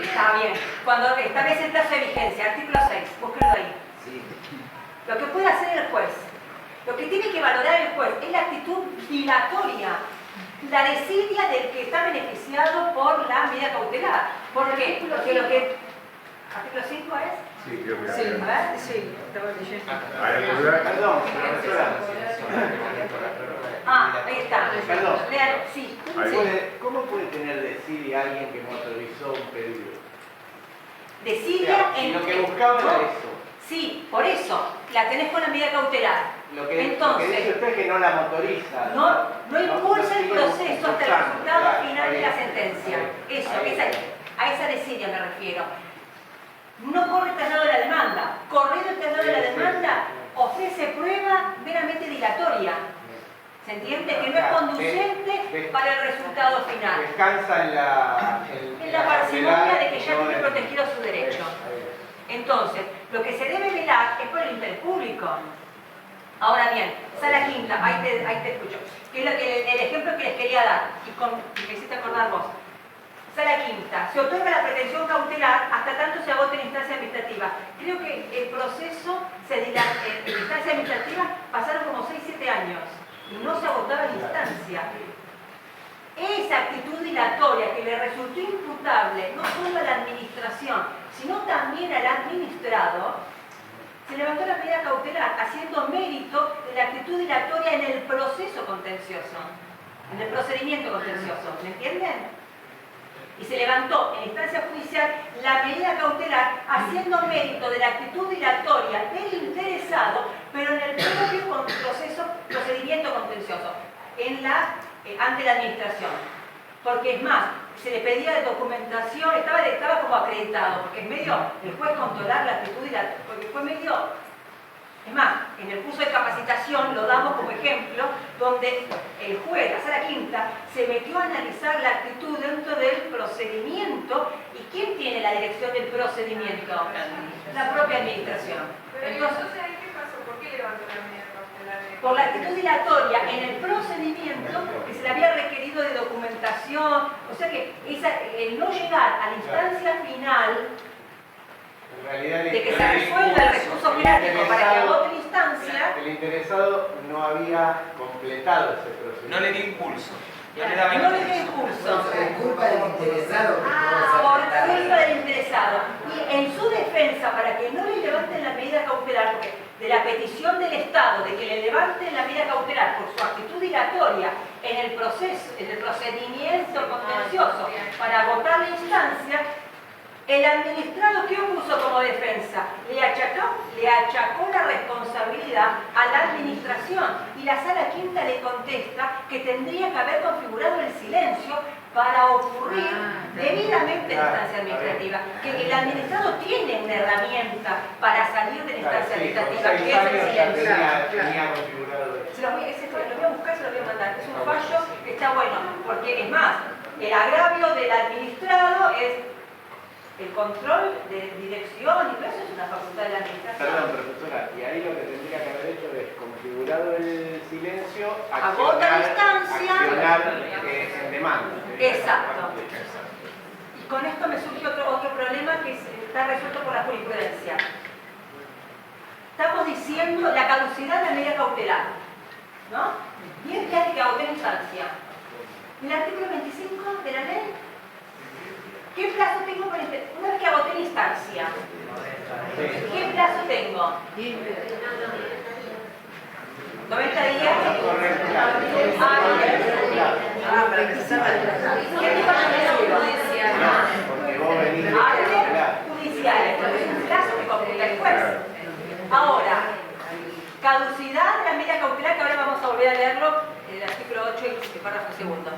Está bien. Cuando establece el plazo de vigencia, artículo 6, búsquenlo ahí. Sí. Lo que puede hacer el juez, lo que tiene que valorar el juez es la actitud dilatoria, la desidia del que está beneficiado por la medida cautelar. ¿Por qué? Porque lo que... ¿Artículo 5 es? Sí, creo que Sí, a ver, sí, estaba leyendo. Perdón, profesora. Ahí está. Perdón. Lean, sí. ¿Cómo puede tener desidia alguien que motorizó un pedido? Desidia Si en... lo que buscaba no, era eso. Sí, por eso, la tenés con la medida cautelar. Lo que Entonces, dice usted es que no la motoriza. no impulsa el proceso hasta el resultado final de la está bien. sentencia. Eso, a esa desidia me refiero. No corre el traslado de la demanda. Corriendo el traslado de la demanda, ofrece prueba ¿Se entiende? Que no es conducente para el resultado final. Descansa en la parsimonia de que ya tiene protegido su derecho. Entonces, lo que se debe velar es por el interés público. Ahora bien, Sala Quinta, ahí te escucho. Que es el ejemplo que les quería dar, y me hiciste acordar vos. Sala Quinta, se otorga la pretensión cautelar hasta tanto se agote en instancia administrativa. Creo que el proceso en instancia administrativa pasaron como 6-7 años y no se agotaba la instancia. Esa actitud dilatoria que le resultó imputable no solo a la administración, sino también al administrado, se levantó la medida cautelar haciendo mérito de la actitud dilatoria en el proceso contencioso, en el procedimiento contencioso, ¿me entienden? Y se levantó en instancia judicial la medida cautelar haciendo mérito de la actitud dilatoria del interesado, pero en el propio procedimiento contencioso, ante la administración. Porque es más, se le pedía de documentación, estaba como acreditado, porque es medio, el juez controlar la actitud dilatoria, porque fue medio. Es más, en el curso de capacitación lo damos como ejemplo, donde el juez, la Sala Quinta, se metió a analizar la actitud dentro del procedimiento. ¿Y quién tiene la dirección del procedimiento? La propia administración. Entonces, ¿qué pasó? ¿Por qué levantó la medida cautelar? Por la actitud dilatoria en el procedimiento que se le había requerido de documentación. O sea que el no llegar a la instancia final de que se resuelva el recurso práctico para que agote la instancia. El interesado no había completado ese procedimiento. No le dio impulso. No le dio impulso. Por culpa del interesado. Por culpa del interesado. Y en su defensa, para que no le levanten la medida cautelar, porque de la petición del Estado de que le levanten la medida cautelar por su actitud dilatoria en el procedimiento contencioso para agotar la instancia, el administrado, ¿qué puso como defensa? Le achacó la responsabilidad a la administración, y la Sala Quinta le contesta que tendría que haber configurado el silencio para ocurrir debidamente en la instancia administrativa. Que el administrado tiene una herramienta para salir de la instancia administrativa, que es el silencio. Lo voy a buscar y se lo voy a mandar. Es un fallo que está bueno, porque es más, el agravio del administrado es el control de dirección, y todo eso es una facultad de la administración. Perdón, profesora, y ahí lo que tendría que haber hecho es, configurado el silencio, agota la instancia, accionar en demanda. Exacto. Y con esto me surge otro problema que está resuelto por la jurisprudencia. Estamos diciendo la caducidad de la medida cautelar, ¿no? Bien que hay que agotar la instancia. ¿El artículo 25 de la ley? ¿Qué plazo tengo para una vez que agoté la instancia? ¿Qué plazo tengo? 90 días. Judicial. Entonces es un plazo que computa el juez. Ahora, caducidad de la medida cautelar, que ahora vamos a volver a leerlo, el artículo 8 y el párrafo segundo.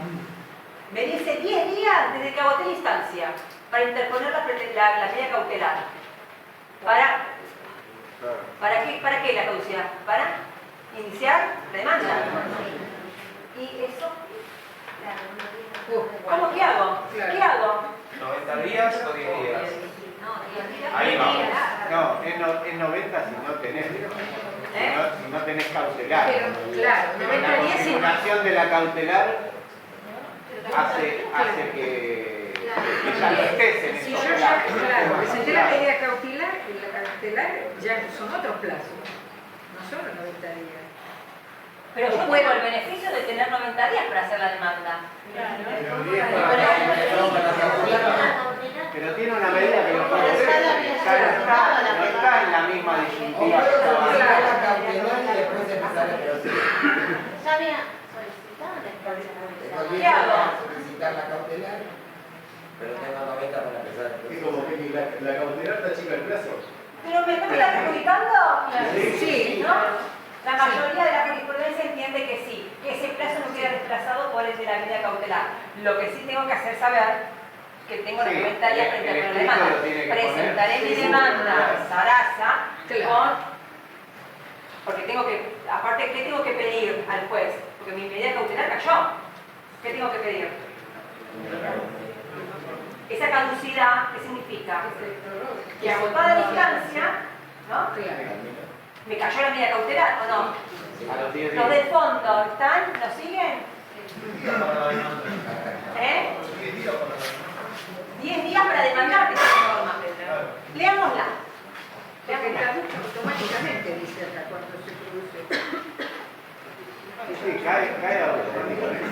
Me dice 10 días desde que agoté la instancia para interponer la medida cautelar. ¿Para qué la caducidad? Para iniciar la demanda. ¿Y eso? ¿Cómo qué hago? ¿Qué hago? 90 días o 10 días. Ahí vamos. No, es 90 si no tenés. Si no tenés cautelar. Pero, claro, 90 la días sin... configuración de la cautelar hace que ya no estés en Si esos yo ya, plazos. claro, presenté la medida cautelar, y la cautelar ya son otros plazos, no son los 90 días. Pero yo tengo el beneficio de tener 90 días para hacer la demanda. Pero tiene una medida que lo favorece, ya no está en la misma disyuntiva que estaba antes. La cautelar y después empezar el proceso. Ya había solicitado la instancia judicial. ¿Qué hago? Solicitar la cautelar, pero tengo 90 para empezar el Es proceso. como que la cautelar está chica el plazo. ¿Pero me están perjudicando? Sí. ¿No? La mayoría de la jurisprudencia entiende que sí, que ese plazo no queda desplazado por el de la medida cautelar. Lo que sí tengo que hacer saber que tengo los 90 días para interponer la demanda. Presentaré mi demanda a Sarasa porque tengo que, aparte, ¿qué tengo que pedir al juez? Porque porque mi medida cautelar cayó. ¿Qué tengo que pedir? Esa caducidad, ¿qué significa? Que agotada la instancia, ¿no? ¿Me cayó la medida cautelar o no? A los 10 Los días. del fondo, ¿están? ¿Nos siguen? 10 días para demandar que se norma. Leámosla. Porque caduca automáticamente, dice acá, cuando se produce. Sí, cae automáticamente.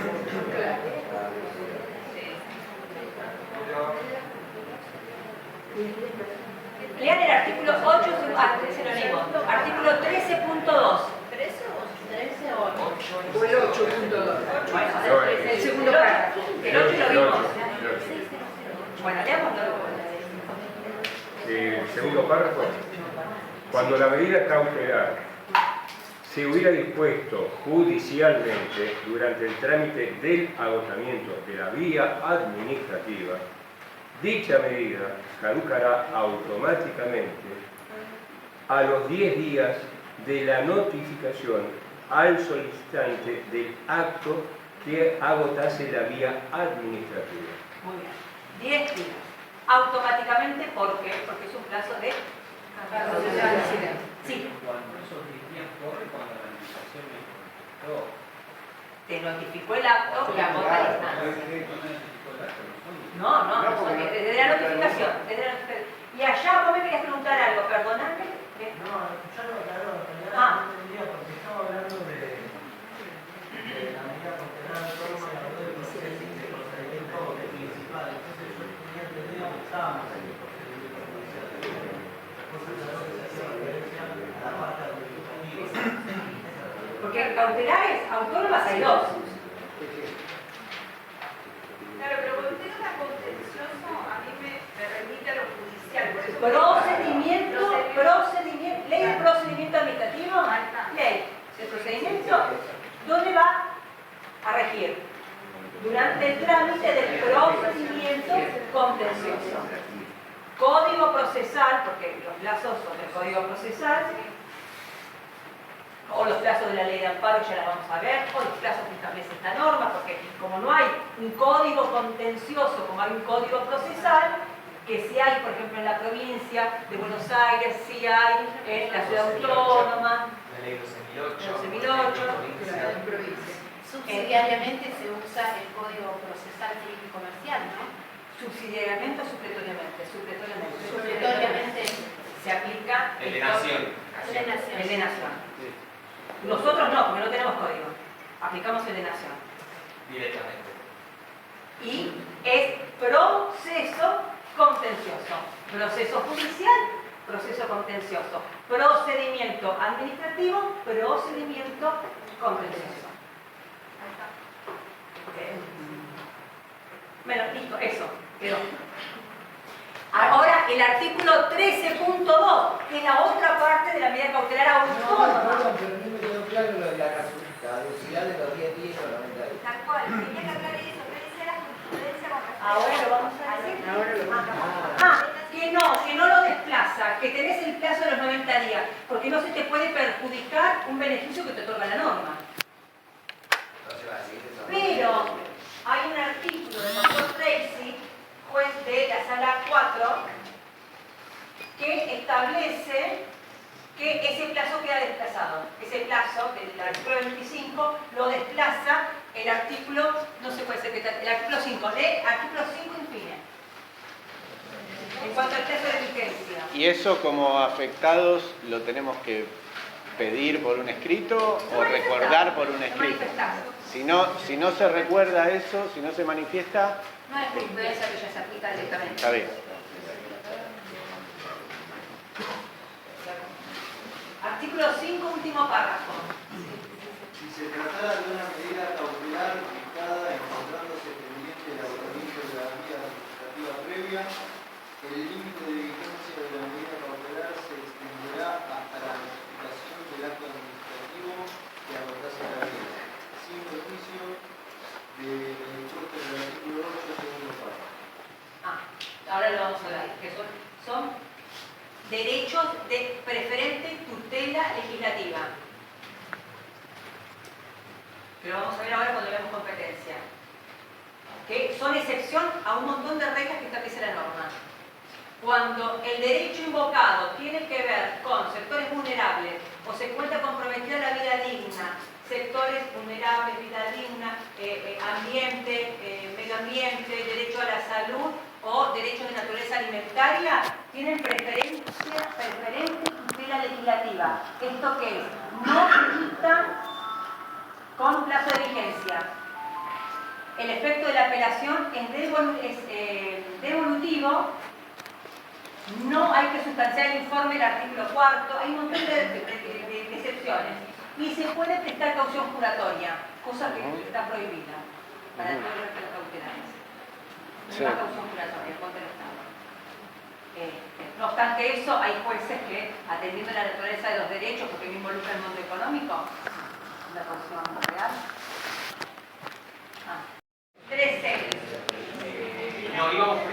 Lean el artículo 8, se lo leemos. Artículo 13.2. 13 o 8. O el 8.2. El segundo párrafo. El 8 lo vimos. Bueno, leámoslo. El segundo párrafo. Cuando la medida cautelar se hubiera dispuesto judicialmente durante el trámite del agotamiento de la vía administrativa, dicha medida caducará automáticamente a los 10 días de la notificación al solicitante del acto que agotase la vía administrativa. Muy bien. 10 días. Automáticamente, ¿por qué? Porque es un plazo de caducidad. Sí. Cuando esos 10 días corre cuando la administración me contó. Te notificó el acto y agota la instancia. No, desde la notificación. Y allá vos me querías preguntar algo, perdóname. No, ya lo aclaró, Ah. no entendía porque estaba hablando de la medida cautelar autónoma y habló del procedimiento principal. Entonces yo tenía entendido que estábamos en el procedimiento judicial. Después aclaró que se hacía referencia a la parte administrativa. Porque cautelares autónomas hay dos. Claro, pero cuando usted habla contencioso, a mí me remite a lo judicial. Por eso procedimiento, ley de procedimiento administrativo, ley de procedimiento, ¿dónde va a regir? Durante el trámite del procedimiento contencioso. Código procesal, porque los plazos son del código procesal, o los plazos de la ley de amparo, ya las vamos a ver, o los plazos que establece esta norma, porque como no hay un código contencioso como hay un código procesal, que sí hay, por ejemplo, en la provincia de Buenos Aires, sí hay en la ciudad autónoma, La ley 12.008. 12.008, En provincia. Subsidiariamente se usa el Código Procesal Civil y Comercial, ¿no? subsidiariamente o supletoriamente. Supletoriamente. Se aplica El de nación. El de nación. El de nación. Nosotros no, porque no tenemos código. Aplicamos el de nación. Directamente. Y es proceso contencioso. Proceso judicial, proceso contencioso. Procedimiento administrativo, procedimiento contencioso. Bueno, listo, eso quedó. Ahora el artículo 13.2, que es la otra parte de la medida cautelar autónoma. Perdón, pero no me quedó claro lo de la caducidad de los 10 días o 90 días. Tal cual, tenía que hablar de eso, que decía la jurisprudencia con respecto Ahora lo vamos a decir. Ahora lo vamos Que no lo desplaza, que tenés el plazo de los 90 días, porque no se te puede perjudicar un beneficio que te otorga la norma. Pero hay un artículo del doctor Tracy, juez de la sala 4, que establece que ese plazo queda desplazado. Ese plazo del artículo 25 lo desplaza el artículo, no sé cuál es el artículo 5, artículo 5 infine. En cuanto al plazo de vigencia. ¿Y eso como afectados lo tenemos que pedir por un escrito o recordar por un escrito? Si no se recuerda eso, si no se manifiesta, No es jurisprudencia que ya se aplica directamente. está bien. Artículo 5, último párrafo. Si se tratara de una medida cautelar dictada encontrándose pendiente el agotamiento de la vía administrativa previa, el límite de vigencia de la medida cautelar se extenderá hasta la notificación del acto administrativo que agotase la vía, sin perjuicio del dispuesto del artículo 8, segundo párrafo. Ahora lo vamos a ver, que son derechos de preferente tutela legislativa. pero vamos a ver ahora cuando veamos competencia, que son excepción a un montón de reglas que establece la norma. Cuando el derecho invocado tiene que ver con sectores vulnerables o se encuentra comprometida la vida digna, sectores vulnerables, vida digna, ambiente, medio ambiente, derecho a la salud o derechos de naturaleza alimentaria, tienen preferente tutela legislativa. ¿Esto qué es? No limitan con plazo de vigencia. El efecto de la apelación es devolutivo. No hay que sustanciar el informe del artículo 4, hay un montón de excepciones. Y se puede prestar caución juratoria, cosa que está prohibida para todos los cautelares. No hay caución juratoria contra el Estado. No obstante eso, hay jueces que, atendiendo la naturaleza de los derechos, porque me involucra el mundo económico, la caución real. 13. No, íbamos 13.2.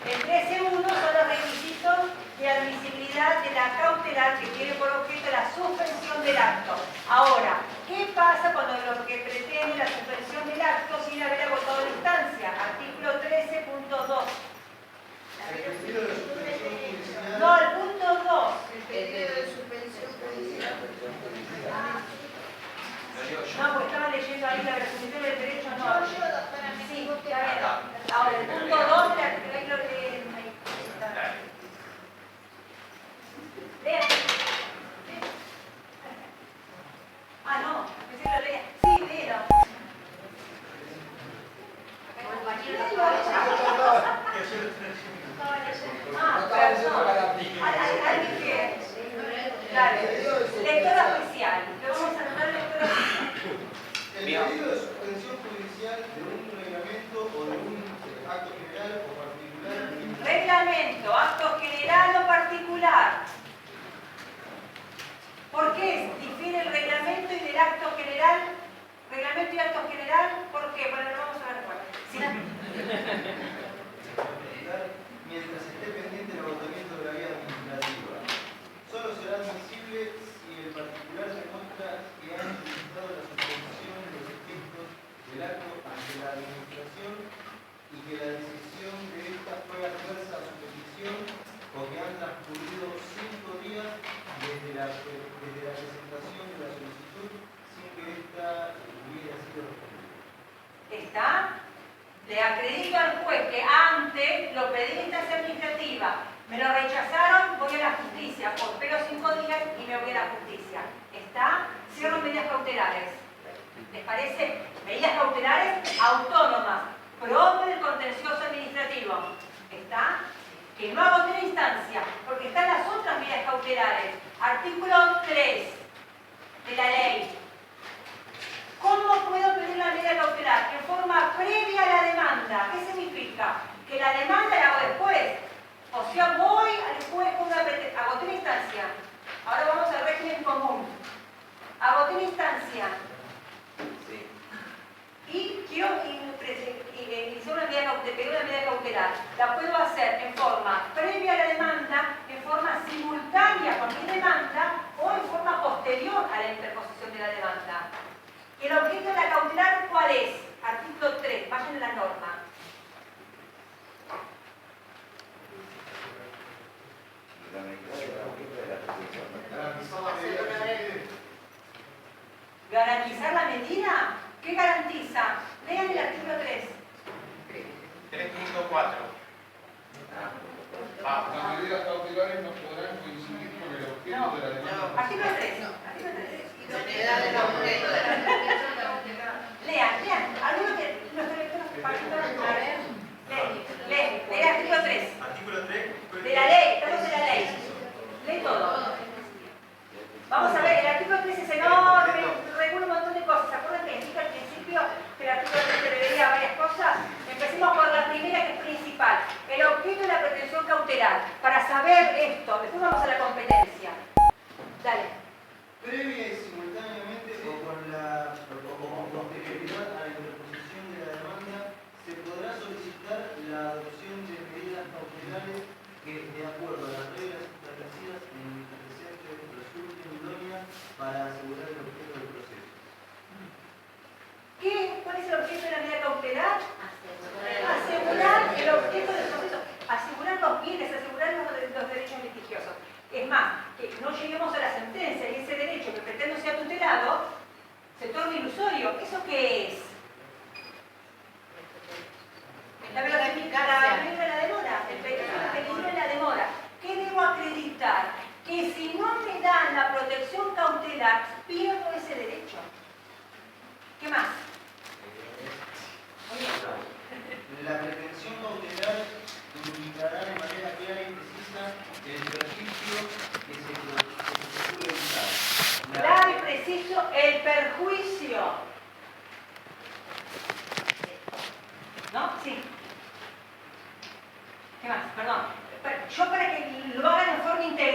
El 13.1 son los requisitos de admisibilidad de la cautelar que tiene por objeto la suspensión del acto. Ahora, ¿qué pasa cuando lo que pretende la suspensión del acto sin haber agotado la instancia? Artículo 13.2. No, el punto 2. El pedido de suspensión judicial. No, porque estaba leyendo ahí la presentación del derecho, no. Sí, está bien. Ahora, el punto 2 de la que lo leen. Lean. Ah, no, pensé que lo leía. Sí, léelo. Ah, perdón. Alguien que. Dale. Lectora oficial. Le vamos a anotar lectora oficial. El pedido de suspensión judicial de un reglamento o de un acto general o particular. Reglamento, acto general o particular. ¿Por qué difiere el reglamento y del acto general? Reglamento y acto general, ¿por qué? Bueno, lo vamos a ver después. Sí. Mientras esté pendiente el agotamiento de la vía administrativa. Solo será admisible si el particular demuestra que ha utilizado la suspensión de los efectos del acto ante la administración y que la decisión de esta fue adversa a su petición o que han transcurrido 5 días desde la presentación de la solicitud sin que ésta hubiera sido respondida. ¿Está? Le acredito al juez que antes lo pedí en instancia administrativa, me lo rechazaron, voy a la justicia, espero 5 días y me voy a la justicia. ¿Está? Cierro medidas cautelares. ¿Les parece? Medidas cautelares autónomas, propio del contencioso administrativo. ¿Está? Que no hago otra instancia, porque están las otras medidas cautelares. Artículo 3 de la ley. ¿Cómo puedo pedir la medida cautelar? En forma previa a la demanda. ¿Qué significa? Que la demanda la hago después. O sea, voy al juez con una pretensión. Agoté una instancia. Ahora vamos al régimen común. Agoté una instancia. Y quiero iniciar una medida cautelar. La puedo hacer en forma previa a la demanda, en forma simultánea con mi demanda o en forma posterior a la interposición de la demanda. ¿El objeto de la cautelar cuál es? Artículo 3, vayan en la norma. ¿Garantizar la medida? ¿Qué garantiza? Lean el artículo 3. 3.4. Las medidas cautelares no podrán coincidir con el objeto de la demanda. Artículo 3. Artículo 3. Idoneidad del objeto de la Lean. Algunos de nuestros lectores leen el artículo 3. Artículo 3. De la ley, estamos en la ley. Lee todo. Vamos a ver, el artículo 3 es enorme, regula un montón de cosas. ¿Se acuerdan que dije al principio que el artículo 3 preveía varias cosas? Empecemos por la primera, que es principal. El objeto de la pretensión cautelar. Para saber esto, después vamos a la competencia. Dale. Previa y simultáneamente o con posterioridad a la interposición de la demanda, se podrá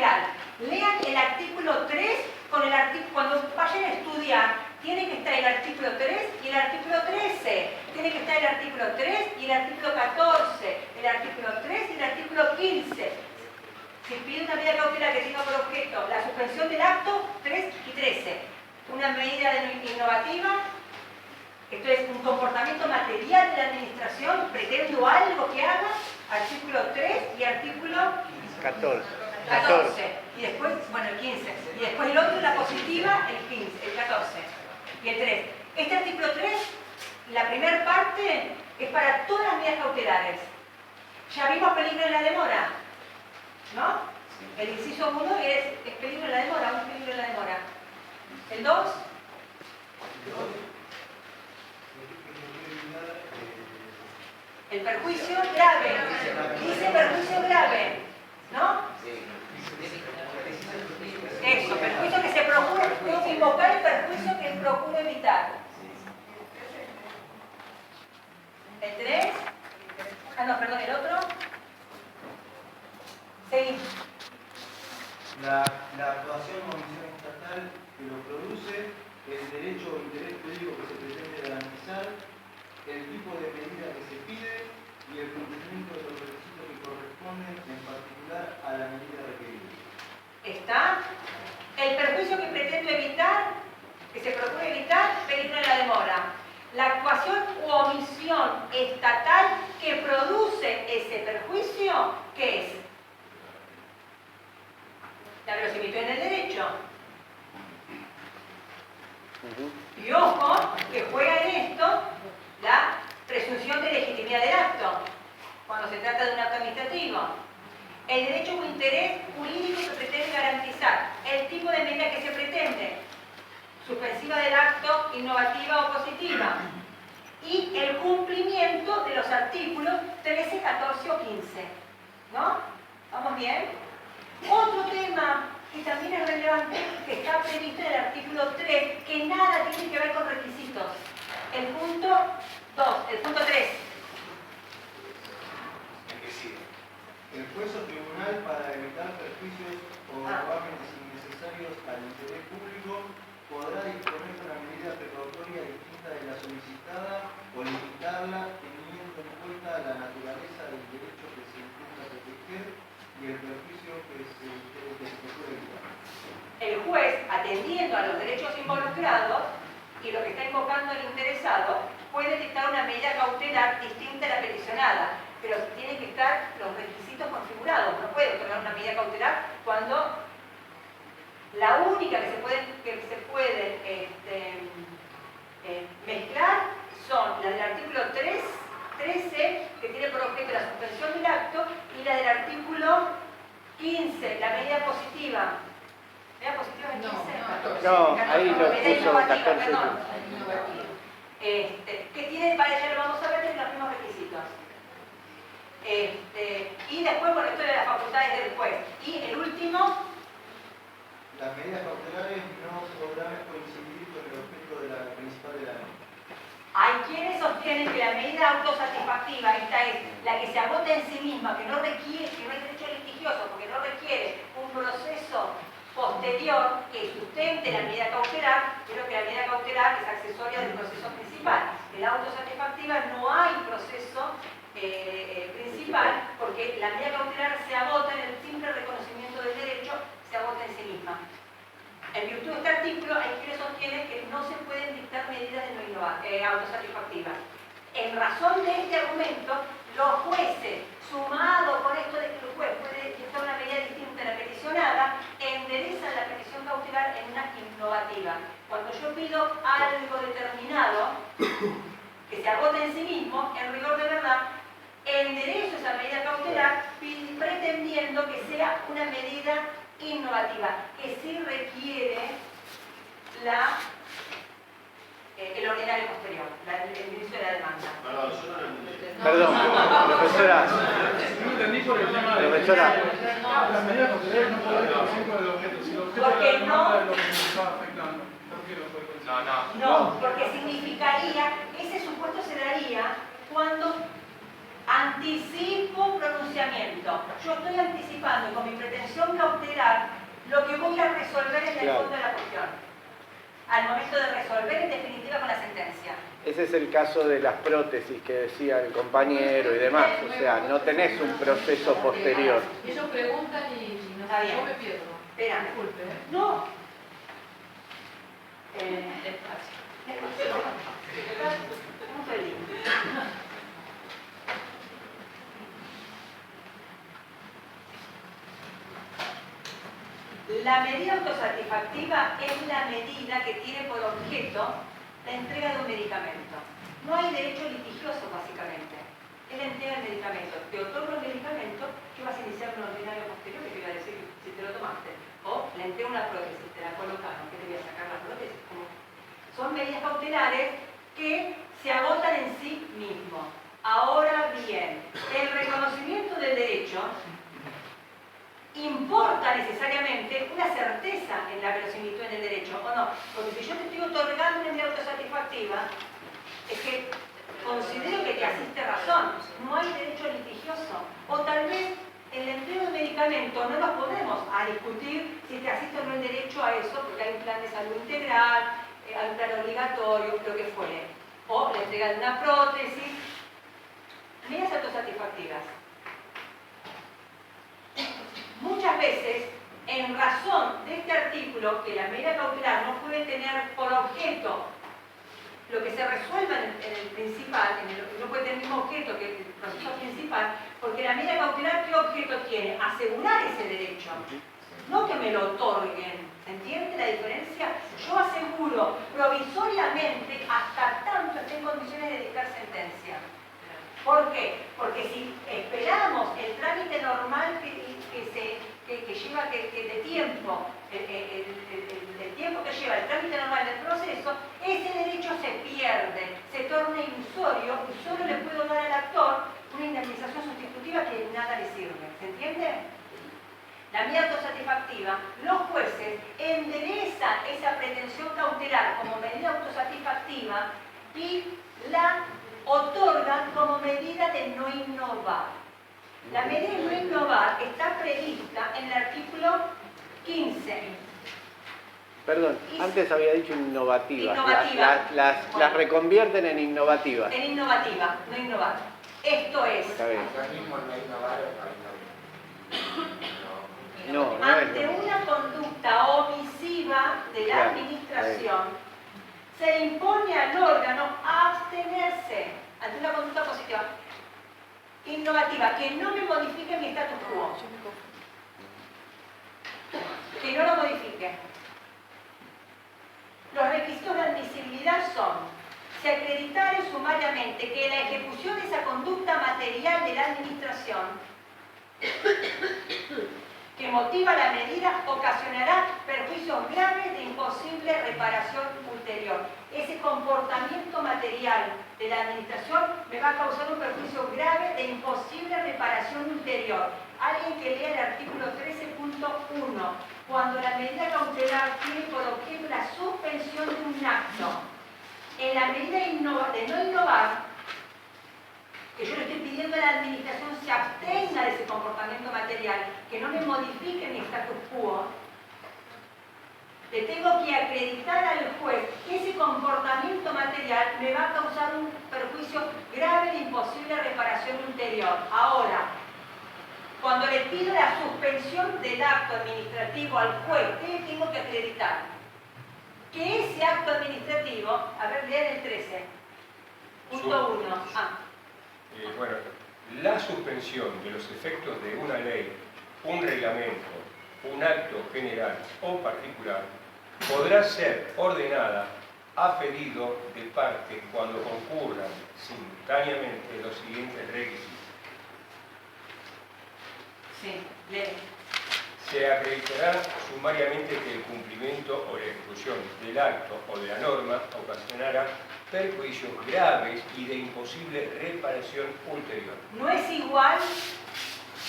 general. Lean el artículo 3 con el artículo, cuando vayan a estudiar, tiene que estar el artículo 3 y el artículo 13. Tiene que estar el artículo 3 y el artículo 14. El artículo 3 y el artículo 15. Si pide una medida cautelar que tenga por objeto la suspensión del acto, 3 y 13. Una medida innovativa, esto es un comportamiento material de la administración, pretendo algo que haga, artículo 3 y artículo 14. Y después, bueno, el 15. Y después el otro, la positiva, el 15, el 14. Y el 3. Este artículo 3, la primera parte, es para todas las medidas cautelares. Ya vimos peligro en la demora, ¿no? El inciso 1 es peligro en la demora, un peligro en la demora. El 2. El perjuicio grave. Dice perjuicio grave, ¿no? Eso, perjuicio que se procura, tengo que invocar el perjuicio que procuro evitar. El 3. Ah, no, perdón, el otro. Seguimos. La actuación o omisión estatal que lo produce, el derecho o interés público que se pretende garantizar, el tipo de medida que se pide y el cumplimiento de los requisitos que corresponden, en particular a la medida requerida. Está el perjuicio que pretendo evitar, que se procura evitar, peligro en la demora. La actuación u omisión estatal que produce ese perjuicio, ¿qué es? La verosimilitud en el derecho. Y ojo, que juega en esto la presunción de legitimidad del acto, cuando se trata de un acto administrativo. El derecho o interés jurídico que pretende garantizar, el tipo de medida que se pretende, suspensiva del acto, innovativa o positiva, y el cumplimiento de los artículos 13, 14 o 15. ¿No? ¿Vamos bien? Otro tema que también es relevante, que está previsto en el artículo 3, que nada tiene que ver con requisitos. El punto 2, el punto 3. El juez o tribunal, para evitar perjuicios o gravámenes innecesarios al interés público, podrá disponer de una medida precautoria distinta de la solicitada o limitarla teniendo en cuenta la naturaleza del derecho que se intenta proteger y el perjuicio que se procura evitar. El juez, atendiendo a los derechos involucrados y lo que está invocando el interesado, puede dictar una medida cautelar distinta a la peticionada, pero tienen que estar los requisitos configurados. No puede otorgar una medida cautelar cuando la única que se puede mezclar son la del artículo 13, que tiene por objeto la suspensión del acto, y la del artículo 15, la medida positiva. ¿Medida positiva es 15? No, ahí lo puso 14. Perdón. Que tiene, para ella lo vamos a ver, tiene los mismos requisitos. Y después, bueno, esto de las facultades del juez. Y el último. Las medidas cautelares no podrán coincidir con el objeto de la principal de la ley. Hay quienes sostienen que la medida autosatisfactiva, esta es la que se agota en sí misma, que no requiere, que no es derecho litigioso, porque no requiere un proceso posterior que sustente la medida cautelar, pero que la medida cautelar es accesoria del proceso principal. En la autosatisfactiva no hay proceso principal, porque la medida cautelar se agota en el simple reconocimiento del derecho, se agota en sí misma. En virtud de este artículo, hay quienes sostienen que no se pueden dictar medidas de no autosatisfactivas. En razón de este argumento, los jueces, sumado con esto de que el juez puede dictar una medida distinta a la peticionada, enderezan la petición cautelar en una innovativa. Cuando yo pido algo determinado, que se agota en sí mismo, en rigor de verdad, enderezo esa medida cautelar pretendiendo que sea una medida innovativa, que sí requiere el ordinario posterior, el inicio de la demanda. Perdón, profesora. No entendí por el tema de Profesora. las medidas cautelares no pueden ir por ejemplo del objeto. Si el objeto de la demanda es lo que se está afectando, ¿por qué no puede coincidir? No, porque significaría, ese supuesto se daría cuando anticipo pronunciamiento tratamiento. Yo estoy anticipando con mi pretensión cautelar lo que voy a resolver en el fondo de la cuestión, al momento de resolver en definitiva con la sentencia. Ese es el caso de las prótesis que decía el compañero y demás, o sea, no tenés un proceso posterior. Ellos preguntan y no Está bien. yo me pierdo. Espera, Disculpe. no. Despacio. Un pelín. La medida autosatisfactiva es la medida que tiene por objeto la entrega de un medicamento. No hay derecho litigioso, básicamente. Es la entrega del medicamento. Te otorgo el medicamento, ¿qué vas a iniciar un ordinario posterior? ¿Qué te iba a decir si te lo tomaste? O le entrego una prótesis, te la colocaron, ¿qué te voy a sacar la prótesis? Son medidas cautelares que se agotan en sí mismos. Ahora bien, el reconocimiento del derecho importa necesariamente una certeza en la verosimilitud en el derecho, ¿o no? Porque si yo te estoy otorgando una medida autosatisfactiva, es que considero que te asiste razón, no hay derecho litigioso. O tal vez en el empleo de medicamento no nos podemos a discutir si te asiste o no el derecho a eso, porque hay un plan de salud integral, hay un plan obligatorio, lo que fuere. O la entrega de una prótesis. Medidas autosatisfactivas. Muchas veces, en razón de este artículo, que la medida cautelar no puede tener por objeto lo que se resuelva en el principal, no puede tener el mismo objeto que el proceso principal, porque la medida cautelar, ¿qué objeto tiene? Asegurar ese derecho, no que me lo otorguen. ¿Se entiende la diferencia? Yo aseguro provisoriamente hasta tanto esté en condiciones de dictar sentencia. ¿Por qué? Porque si esperamos el trámite normal que lleva de tiempo, el tiempo que lleva el trámite normal del proceso, ese derecho se pierde, se torna ilusorio y solo le puedo dar al actor una indemnización sustitutiva que de nada le sirve. ¿Se entiende? La medida autosatisfactiva, los jueces enderezan esa pretensión cautelar como medida autosatisfactiva y la otorgan como medida de no innovar. La medida de no innovar está prevista en el artículo 15. Perdón, antes había dicho innovativas. Innovativa. Las reconvierten en innovativas. En innovativa, no innovar. Esto es. Está bien. No, ante una conducta omisiva de la administración, se le impone al órgano abstenerse ante una conducta positiva, innovativa, que no me modifique mi status quo. Que no lo modifique. Los requisitos de admisibilidad son: se acreditare sumariamente que la ejecución de esa conducta material de la administración que motiva la medida ocasionará perjuicios graves de imposible reparación ulterior. Ese comportamiento material de la administración me va a causar un perjuicio grave de imposible reparación ulterior. Alguien que lea el artículo 13.1, cuando la medida cautelar tiene por objeto la suspensión de un acto, en la medida de no innovar, que yo le estoy pidiendo a la administración se abstenga de ese comportamiento material, que no me modifique mi status quo, le tengo que acreditar al juez que ese comportamiento material me va a causar un perjuicio grave de imposible reparación ulterior. Ahora, cuando le pido la suspensión del acto administrativo al juez, ¿qué le tengo que acreditar? Que ese acto administrativo, a ver, lean el 13.1. Bueno, la suspensión de los efectos de una ley, un reglamento, un acto general o particular podrá ser ordenada a pedido de parte cuando concurran simultáneamente los siguientes requisitos. Sí, lee. Se acreditará sumariamente que el cumplimiento o la ejecución del acto o de la norma ocasionará perjuicios graves y de imposible reparación ulterior. ¿No es igual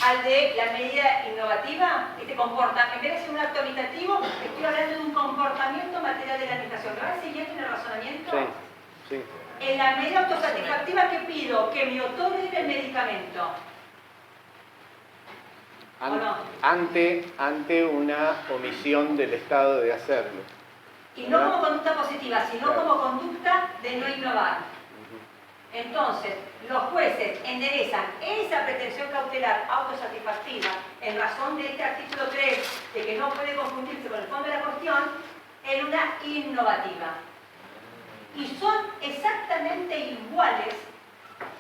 al de la medida innovativa? Este comporta, en vez de ser un acto habitativo, estoy hablando de un comportamiento material de la administración. ¿Me va siguiendo en el razonamiento? Sí, sí. En la medida autosatisfactiva, ¿qué pido? Que me otorguen el medicamento. ante una omisión del Estado de hacerlo. Y no como conducta positiva, sino como conducta de no innovar. Entonces, los jueces enderezan esa pretensión cautelar autosatisfactiva en razón de este artículo 3, de que no puede confundirse con el fondo de la cuestión, en una innovativa. Y son exactamente iguales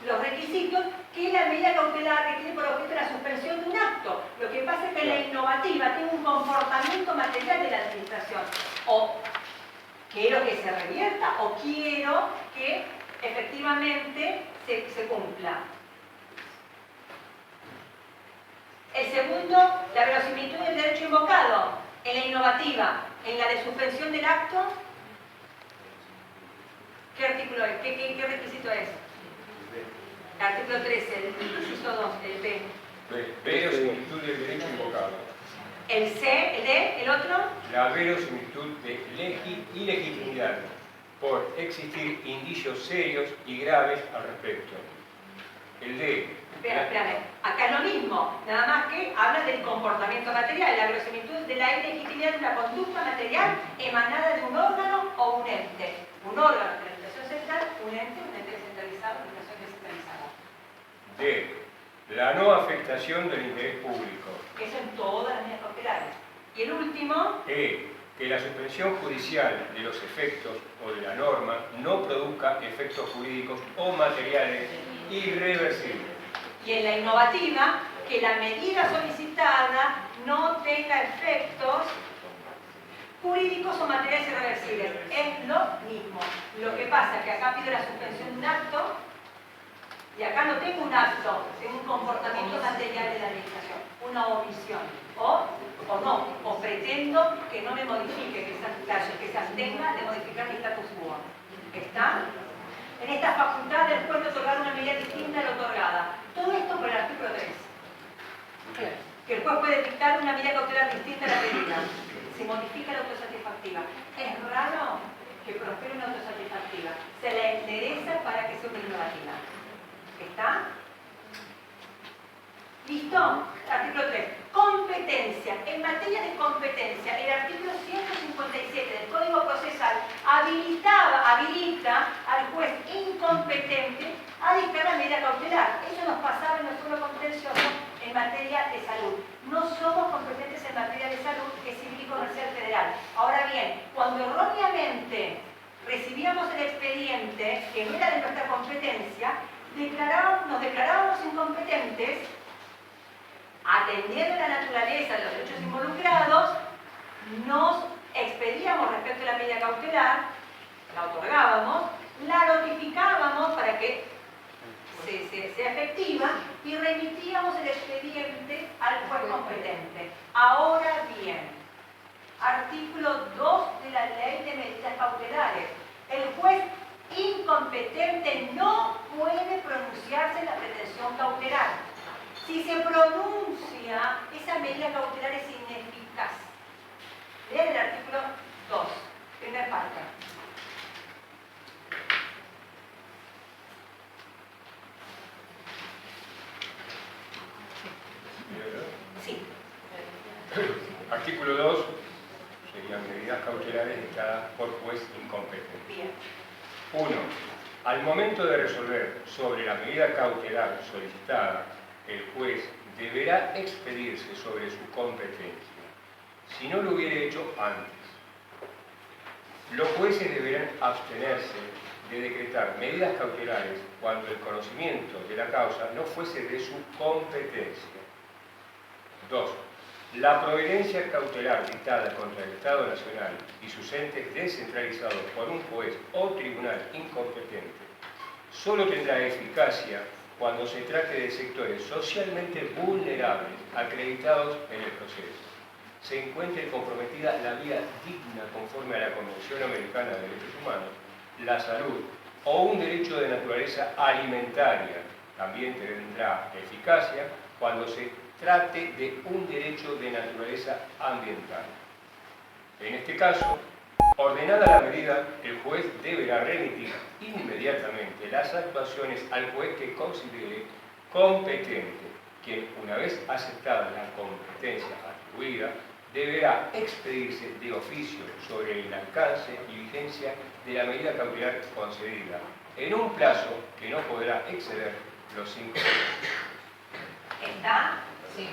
los requisitos que la medida cautelar requiere por objeto la suspensión de un acto. Lo que pasa es que la innovativa tiene un comportamiento material de la administración. O quiero que se revierta o quiero que efectivamente se cumpla. El segundo, la verosimilitud del derecho invocado. En la innovativa, en la de suspensión del acto, ¿qué artículo es? ¿Qué requisito es? El artículo 13, el inciso 2, el B. Verosimilitud del derecho invocado. El C, el D, el otro. La verosimilitud de ilegitimidad, por existir indicios serios y graves al respecto. El D. Espérame, acá es lo mismo, nada más que habla del comportamiento material, la verosimilitud de la ilegitimidad de una conducta material emanada de un órgano o un ente. Un órgano de la administración central, un ente descentralizado, administración descentralizada. D. La no afectación del interés público. Eso en todas las medidas cautelares. Y el último. E. Que la suspensión judicial de los efectos o de la norma no produzca efectos jurídicos o materiales irreversibles. Y en la innovativa, que la medida solicitada no tenga efectos jurídicos o materiales irreversibles. Es lo mismo. Lo que pasa es que acá pido la suspensión de un acto y acá no tengo un acto, tengo un comportamiento material de la administración, una omisión. O no, o pretendo que no me modifique, que se abstenga de modificar mi status quo. ¿Está? En esta facultad del juez de otorgar una medida distinta a la otorgada. Todo esto por el artículo 3. Que el juez puede dictar una medida cautelar distinta a la pedida. Se modifica la autosatisfactiva. Es raro que prospere una autosatisfactiva. Se la endereza para que sea una innovativa. ¿Está? ¿Listo? Artículo 3. Competencia. En materia de competencia, el artículo 157 del Código Procesal habilita al juez incompetente a dictar la medida cautelar. Eso nos pasaba en nuestro contencioso en materia de salud. No somos competentes en materia de salud, que es civil y comercial federal. Ahora bien, cuando erróneamente recibíamos el expediente que no era de nuestra competencia, nos declarábamos incompetentes, atendiendo la naturaleza de los hechos involucrados, nos expedíamos respecto a la medida cautelar, la otorgábamos, la notificábamos para que sea efectiva y remitíamos el expediente al juez competente. Ahora bien, artículo 2 de la Ley de Medidas Cautelares. El juez incompetente no puede pronunciarse en la pretensión cautelar. Si se pronuncia, esa medida cautelar es ineficaz. Lean el artículo 2, primera parte. Sí. Artículo 2 serían medidas cautelares dictadas por juez incompetente. Bien. 1. Al momento de resolver sobre la medida cautelar solicitada, el juez deberá expedirse sobre su competencia, si no lo hubiera hecho antes. Los jueces deberán abstenerse de decretar medidas cautelares cuando el conocimiento de la causa no fuese de su competencia. 2. La providencia cautelar dictada contra el Estado Nacional y sus entes descentralizados por un juez o tribunal incompetente solo tendrá eficacia cuando se trate de sectores socialmente vulnerables acreditados en el proceso, se encuentre comprometida la vida digna conforme a la Convención Americana de Derechos Humanos, la salud o un derecho de naturaleza alimentaria. También tendrá eficacia cuando se trate de un derecho de naturaleza ambiental. En este caso, ordenada la medida, el juez deberá remitir inmediatamente las actuaciones al juez que considere competente quien, una vez aceptada la competencia atribuida, deberá expedirse de oficio sobre el alcance y vigencia de la medida cautelar concedida, en un plazo que no podrá exceder los 5 años. ¿Está? Sí.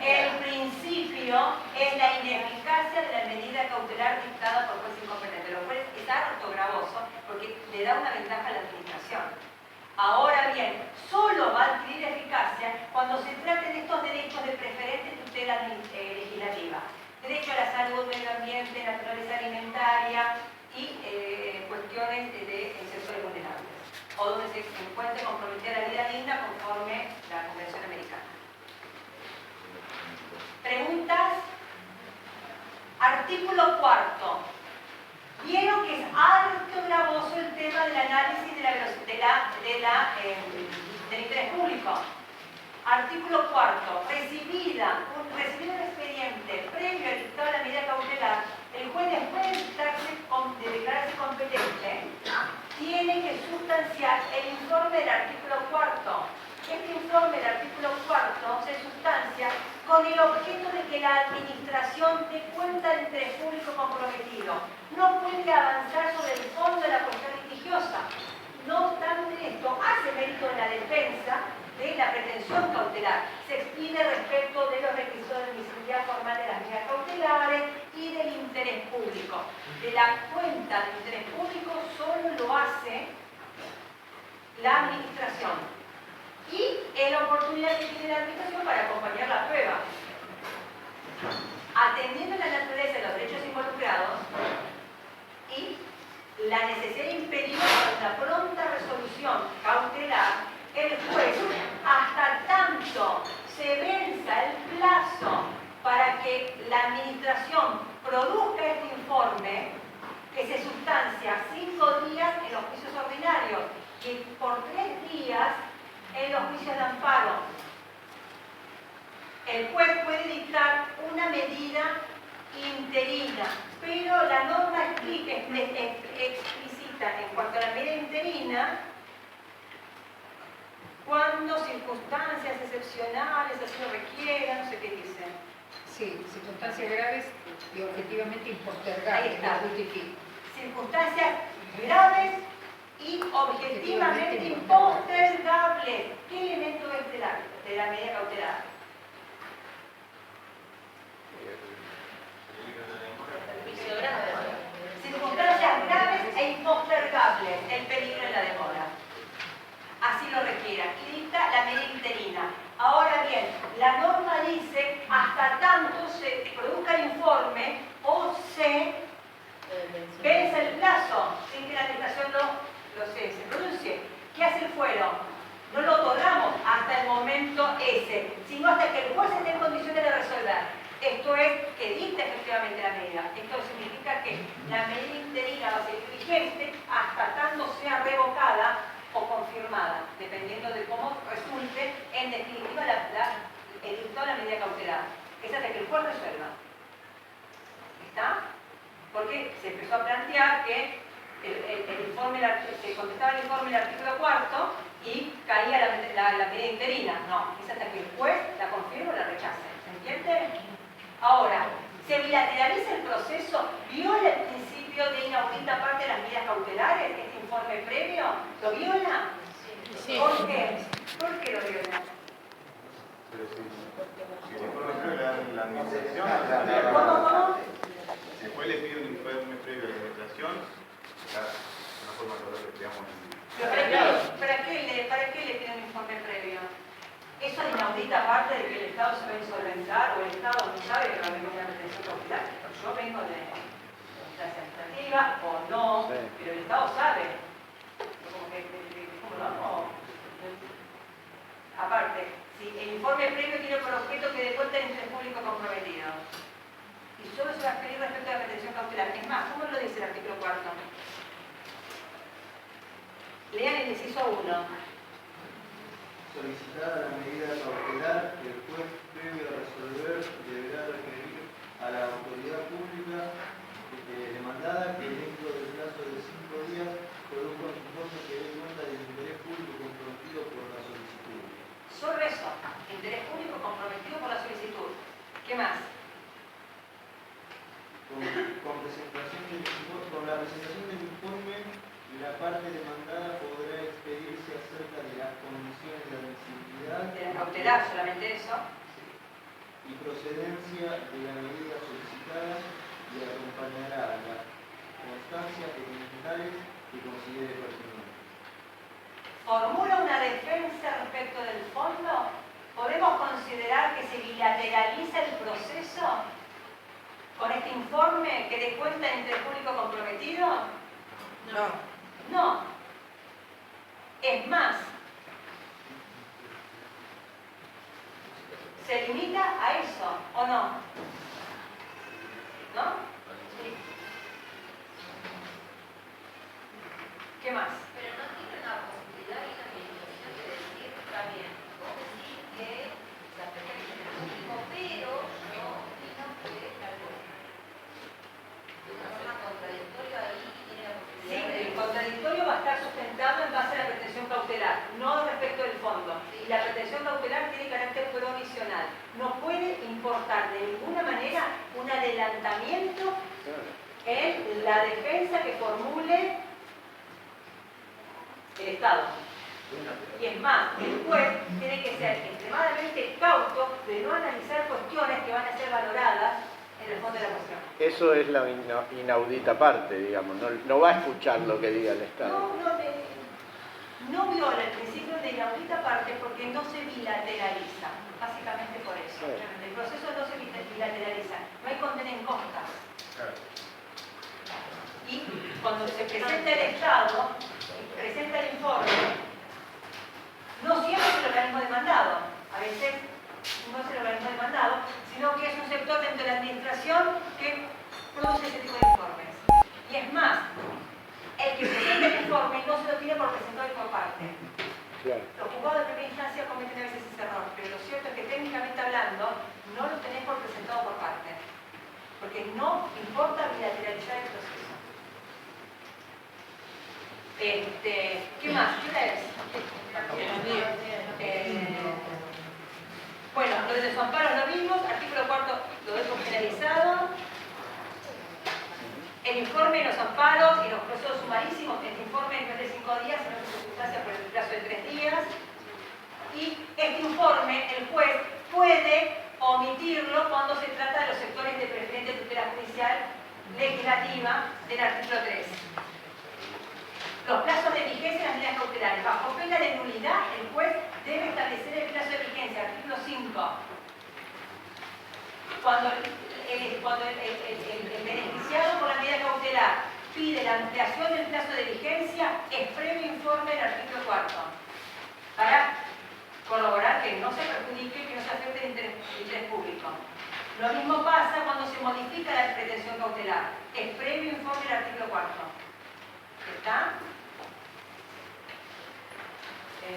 El principio es la ineficacia de la medida cautelar dictada por juez incompetente, lo cual es harto gravoso porque le da una ventaja a la administración. Ahora bien, solo va a adquirir eficacia cuando se traten de estos derechos de preferente tutela legislativa. Derecho a la salud, medio ambiente, naturaleza alimentaria y cuestiones de sectores vulnerables, o donde se encuentre comprometida la vida digna conforme la Convención Americana. Preguntas. Artículo 4. Vieron que es harto gravoso el tema del análisis del interés público. Artículo 4. Recibido el expediente previo al dictado de la medida cautelar, el juez, después de declararse competente, tiene que sustanciar el informe del artículo 4. Este informe del artículo 4 se sustancia con el objeto de que la administración dé cuenta del interés público comprometido. No puede avanzar sobre el fondo de la cuestión litigiosa. No obstante esto, hace mérito en la defensa de la pretensión cautelar. Se extiende respecto de los requisitos de admisibilidad formal de las medidas cautelares y del interés público. De la cuenta del interés público solo lo hace la administración. Y es la oportunidad que tiene la administración para acompañar la prueba. Atendiendo la naturaleza de los derechos involucrados y la necesidad de impedir una pronta resolución cautelar, el juez, hasta tanto se venza el plazo para que la administración produzca este informe, que se sustancia 5 días en los juicios ordinarios y por 3 días en los juicios de amparo. El juez puede dictar una medida interina, pero la norma explicita en cuanto a la medida interina cuando circunstancias excepcionales así lo requieran, no sé qué dice. Sí, circunstancias graves y objetivamente impostergables. Ahí está. Lo justifica. Circunstancias graves y objetivamente impostergables. ¿Qué elemento es de la medida cautelar? Circunstancias graves e impostergables, el peligro en la demora. Así lo requiera. Y dicta la medida interina. Ahora bien, la norma dice hasta tanto se produzca el informe o se vence el plazo sin que la administración se pronuncie. ¿Qué hace el fuero? No lo otorgamos hasta el momento ese, sino hasta que el juez esté en condiciones de resolver. Esto es que dicta efectivamente la medida. Esto significa que la medida interina va a ser vigente hasta tanto sea revocada o confirmada, dependiendo de cómo resulte en definitiva el dictado de la medida cautelar. Es hasta que el juez resuelva. ¿Está? Porque se empezó a plantear que se contestaba el informe del artículo 4 y caía la medida interina. No, es hasta que el juez la confirme o la rechace. ¿Se entiende? Ahora, ¿se bilateraliza el proceso? ¿Viola el principio de inaudita parte de las medidas cautelares? ¿Este informe previo? ¿Lo viola? Sí. ¿Por qué? ¿Por qué lo viola? Si el informe previo la administración, ¿Cómo? si el juez le pide un informe previo a la administración, está de una forma que digamos. ¿Para qué le piden un informe previo? Eso es inaudita parte de que el Estado se va a insolventar o el Estado no sabe que va a venir una pretensión cautelar. Yo vengo de la administrativa o no, pero el Estado sabe. ¿Cómo lo hago? Aparte, si el informe previo tiene por objeto que dé cuenta del interés público comprometido y solo se va a pedir respecto a la pretensión cautelar. Es más, ¿cómo lo dice el artículo 4? Lean el inciso 1. Solicitada la medida cautelar, el juez previo a resolver deberá requerir a la autoridad pública demandada que dentro del plazo de 5 días produzca un informe que dé cuenta del interés público comprometido por la solicitud. más? Con la presentación del informe, la parte demandada podrá expedirse acerca de las condiciones de admisibilidad De la cautelar, solamente eso. y procedencia de la medida solicitada y acompañará a las constancias documentales que considere pertinentes. ¿Formula una defensa respecto del fondo? ¿Podemos considerar que se bilateraliza el proceso con este informe que dé cuenta entre el público comprometido? No. No. Es más, ¿se limita a eso o no? ¿No? Sí. ¿Qué más? Pero no tiene una posibilidad y una limitación de decir, está bien, vos decís que la presencia del público, pero no opino que tal cosa. Una forma contradictoria ahí tiene la Sí, posibilidad el contradictorio va a estar sustentado en base a la pretensión cautelar, no respecto del fondo. Y la pretensión cautelar tiene carácter provisional. No puede importar de ninguna manera un adelantamiento en la defensa que formule el Estado. Y es más, el juez tiene que ser extremadamente cauto de no analizar cuestiones que van a ser valoradas en el fondo de la cuestión. Eso es la inaudita parte, digamos, no va a escuchar lo que diga el Estado. No viola el principio de inaudita parte porque no se bilateraliza, básicamente por eso. Sí. El proceso no se bilateraliza, no hay condena en costa. Y cuando se presenta el Estado, presenta el informe, no siempre es el organismo demandado, a veces no es el organismo demandado, sino que es un sector dentro de la administración que produce ese tipo de informes. Y es más, el que presenta el informe no se lo tiene por presentado y por parte. Claro. Los juzgados de primera instancia cometen a veces ese error, pero lo cierto es que técnicamente hablando no lo tenés por presentado por parte, porque no importa bilateralizar el proceso. ¿Qué más? ¿Qué hora es? Bueno, lo de los amparos lo vimos, artículo 4 lo dejo generalizado. El informe de los amparos y los procesos sumarísimos, este informe no es de 5 días, sino que se sustancia por el plazo de 3 días. Y este informe, el juez puede omitirlo cuando se trata de los sectores de preferente tutela judicial legislativa del artículo 3. Los plazos de vigencia de las medidas cautelares. Bajo pena de nulidad, el juez debe establecer el plazo de vigencia, artículo 5. Cuando el beneficiado por la medida cautelar pide la ampliación del plazo de vigencia, es previo informe del artículo 4, para corroborar que no se perjudique y que no se afecte el interés público. Lo mismo pasa cuando se modifica la pretensión cautelar, es previo informe del artículo 4. ¿Está?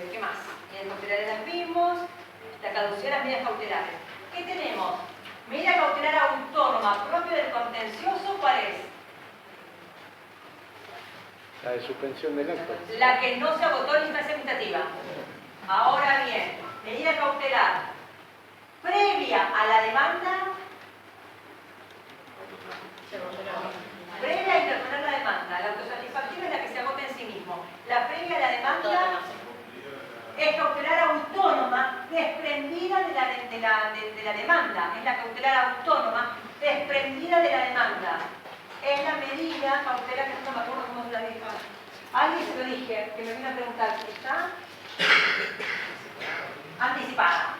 ¿Qué más? Medidas cautelares las vimos, la caducidad de las medidas cautelares. ¿Qué tenemos? Medida cautelar autónoma propia del contencioso, ¿cuál es? La de suspensión del acto. La que no se agotó en instancia administrativa. Ahora bien, medida cautelar previa a la demanda, previa a interponer la demanda. La autosatisfactiva es la que se agota en sí mismo. La previa a la demanda es cautelar autónoma desprendida de la demanda. Es la cautelar autónoma desprendida de la demanda. Es la medida cautelar que no me acuerdo cómo se la dijo. Alguien se lo dije, que me vino a preguntar, ¿está? Anticipada.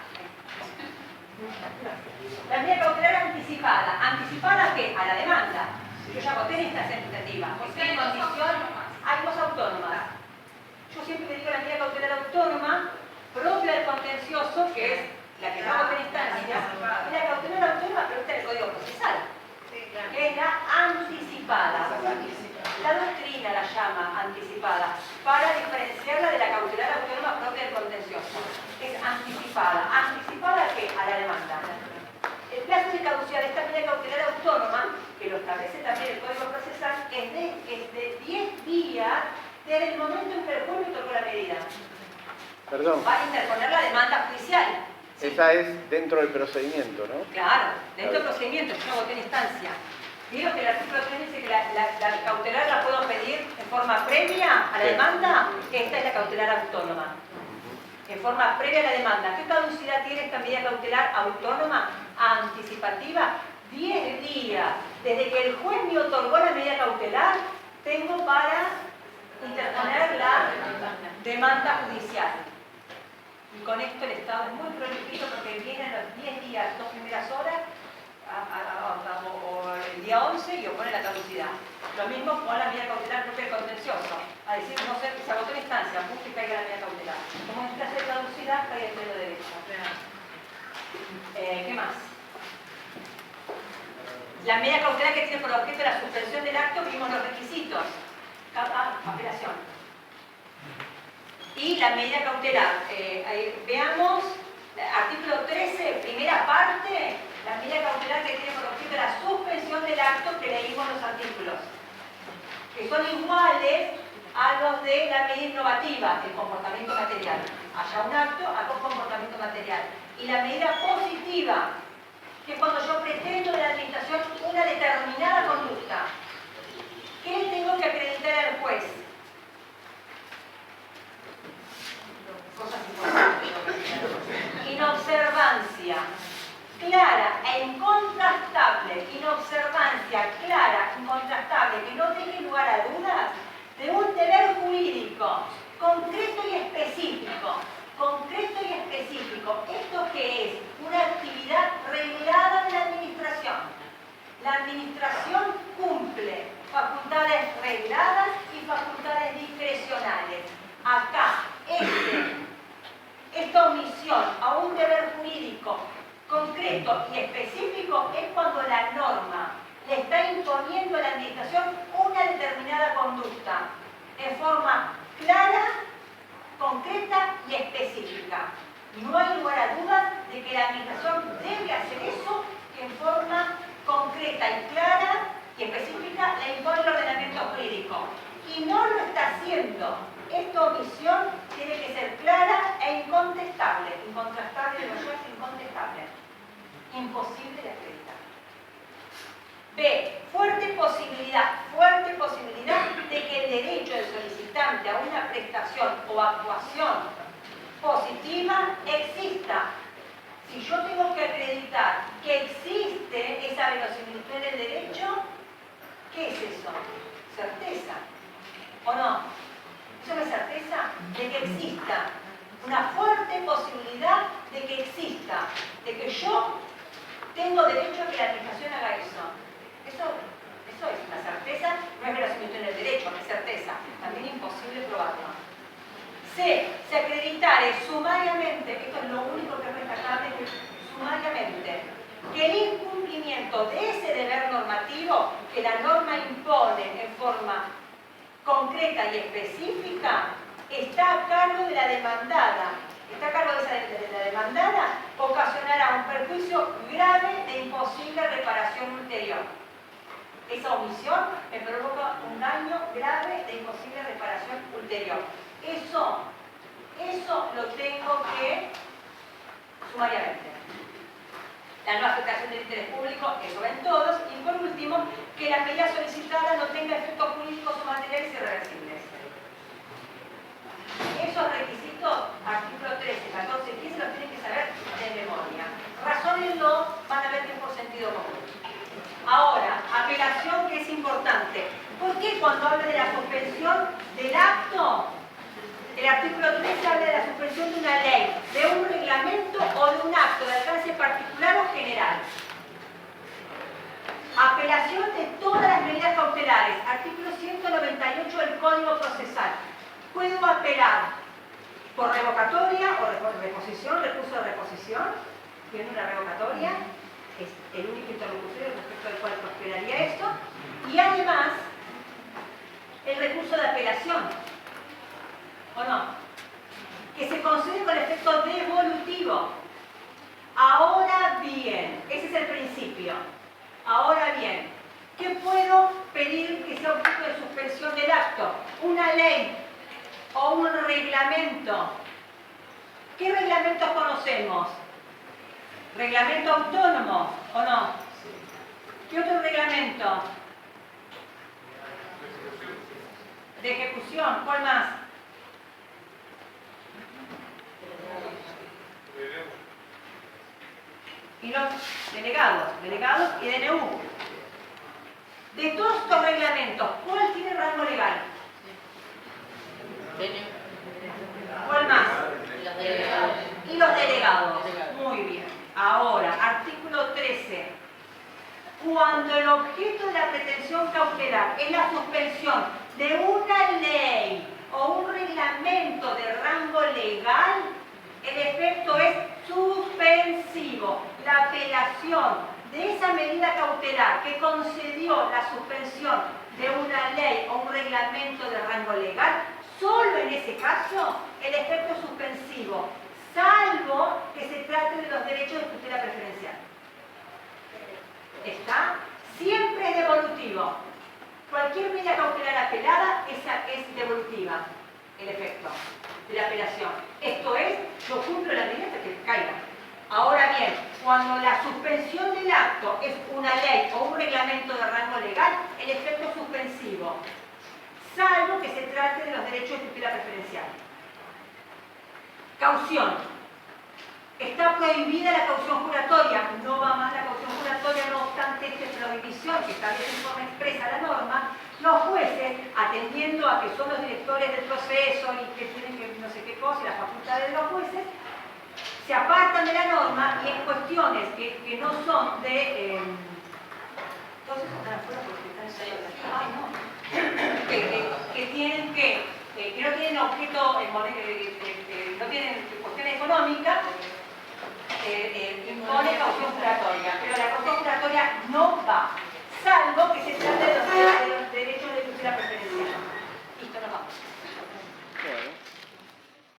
La medida cautelar anticipada. ¿Anticipada a qué? A la demanda. Yo ya agoté en esta administrativa. ¿Por qué condición? Hay dos autónomas. Yo siempre le digo la medida cautelar autónoma propia del contencioso, que es la que no agoté en instancia, y la cautelar autónoma propia del Código Procesal, que es la anticipada. La doctrina la llama anticipada, para diferenciarla de la cautelar autónoma propia del contencioso. Es anticipada. ¿Anticipada a qué? A la demanda. El plazo de caducidad de esta medida cautelar autónoma, que lo establece también el Código Procesal, es de 10 días desde el momento en que el juez le otorgó la medida. Perdón. Va a interponer la demanda judicial. Esa es dentro del procedimiento, ¿no? Claro, dentro del procedimiento, yo voté en instancia. Vieron que el artículo 3 dice que la cautelar la puedo pedir en forma previa a la demanda. Esta es la cautelar autónoma. En forma previa a la demanda. ¿Qué caducidad tiene esta medida cautelar autónoma anticipativa? 10 días. Desde que el juez me otorgó la medida cautelar, tengo para interponer la demanda judicial. Y con esto el Estado es muy prolifico porque vienen los 10 días, 2 primeras horas, o el día 11 y opone la caducidad. Lo mismo con la medida cautelar propia del contencioso. A decir, no sé, se agotó en instancia, busque y caiga la medida cautelar. Como en caso de caducidad, cae el pleno derecho. ¿Qué más? La medida cautelar que tiene por objeto la suspensión del acto, vimos los requisitos. Apelación. Y la medida cautelar. Veamos, artículo 13, primera parte, la medida cautelar que tiene por objeto la suspensión del acto que leímos los artículos, que son iguales a los de la medida innovativa, el comportamiento material. Haya un acto, hago comportamiento material. Y la medida positiva, que es cuando yo pretendo de la administración una determinada conducta. ¿Qué le tengo que acreditar al juez? Cosas importantes. Inobservancia clara e incontrastable, inobservancia clara, incontrastable, que no deje lugar a dudas, de un deber jurídico concreto y específico. Concreto y específico. ¿Esto qué es? Una actividad reglada de la administración. La administración cumple facultades regladas y facultades discrecionales. Acá, esta omisión a un deber jurídico concreto y específico es cuando la norma le está imponiendo a la administración una determinada conducta en forma clara, concreta y específica. No hay lugar a dudas de que la administración debe hacer eso que en forma concreta y clara y específica le impone el ordenamiento jurídico. Y no lo está haciendo. Esta omisión tiene que ser clara e incontestable. Incontrastable, lo yo es incontestable. Imposible de acreditar. B. Fuerte posibilidad de que el derecho del solicitante a una prestación o actuación positiva exista. Si yo tengo que acreditar que existe esa verosimilitud en el derecho, ¿qué es eso? Certeza. ¿O no? ¿Eso no es certeza? De que exista. Una fuerte posibilidad de que exista. De que yo tengo derecho a que la administración haga eso. Eso es una certeza, no es verosimilitud en el derecho, es certeza. También imposible probarlo. C. Se acreditare sumariamente, esto es lo único que es destacable, sumariamente, que el incumplimiento de ese deber normativo que la norma impone en forma concreta y específica está a cargo de la demandada. Está a cargo de la demandada, ocasionará un perjuicio grave de imposible reparación ulterior. Esa omisión me provoca un daño grave de imposible reparación ulterior. Eso lo tengo que sumariamente. La no afectación del interés público, eso ven todos. Y por último, que la medida solicitada no tenga efectos jurídicos o materiales irreversibles. Esos requisitos, artículo 13, 14 y 15, los tienen que saber de memoria. Razónenlo, van a ver que es por sentido común. Ahora, apelación, que es importante. ¿Por qué cuando habla de la suspensión del acto, el artículo 13 habla de la suspensión de una ley, de un reglamento o de un acto de alcance particular o general? Apelación de todas las medidas cautelares, artículo 198 del Código Procesal. Puedo apelar por revocatoria o reposición, recurso de reposición, tiene una revocatoria, es el único interlocutorio respecto al cual prosperaría esto, y además el recurso de apelación, ¿o no? Que se concede con efecto devolutivo. Ahora bien, ese es el principio. Ahora bien, ¿qué puedo pedir que sea objeto de suspensión del acto? Una ley o un reglamento. ¿Qué reglamentos conocemos? Reglamento autónomo, ¿o no? ¿Qué otro reglamento? De ejecución, ¿cuál más? Y los delegados y DNU. De todos estos reglamentos, ¿cuál tiene rango legal? ¿Cuál más? Y los delegados. Muy bien. Ahora, artículo 13. Cuando el objeto de la pretensión cautelar es la suspensión de una ley o un reglamento de rango legal, el efecto es suspensivo. La apelación de esa medida cautelar que concedió la suspensión de una ley o un reglamento de rango legal, solo en ese caso el efecto es suspensivo, salvo que se trate de los derechos de tutela preferencial. ¿Está? Siempre es devolutivo. Cualquier medida cautelar apelada es devolutiva, el efecto de la apelación. Esto es, yo cumplo la medida hasta que caiga. Ahora bien, cuando la suspensión del acto es una ley o un reglamento de rango legal, el efecto es suspensivo, salvo que se trate de los derechos de tutela preferencial. Caución. Está prohibida la caución juratoria, no va más la caución juratoria, no obstante esta prohibición que establece en forma expresa la norma, los jueces, atendiendo a que son los directores del proceso y que tienen que no sé qué cosa y las facultades de los jueces, se apartan de la norma y en cuestiones que no son de... entonces están afuera porque están que tienen que no tienen objeto, no tienen cuestión económica, impone caución juratoria, pero la caución juratoria no va.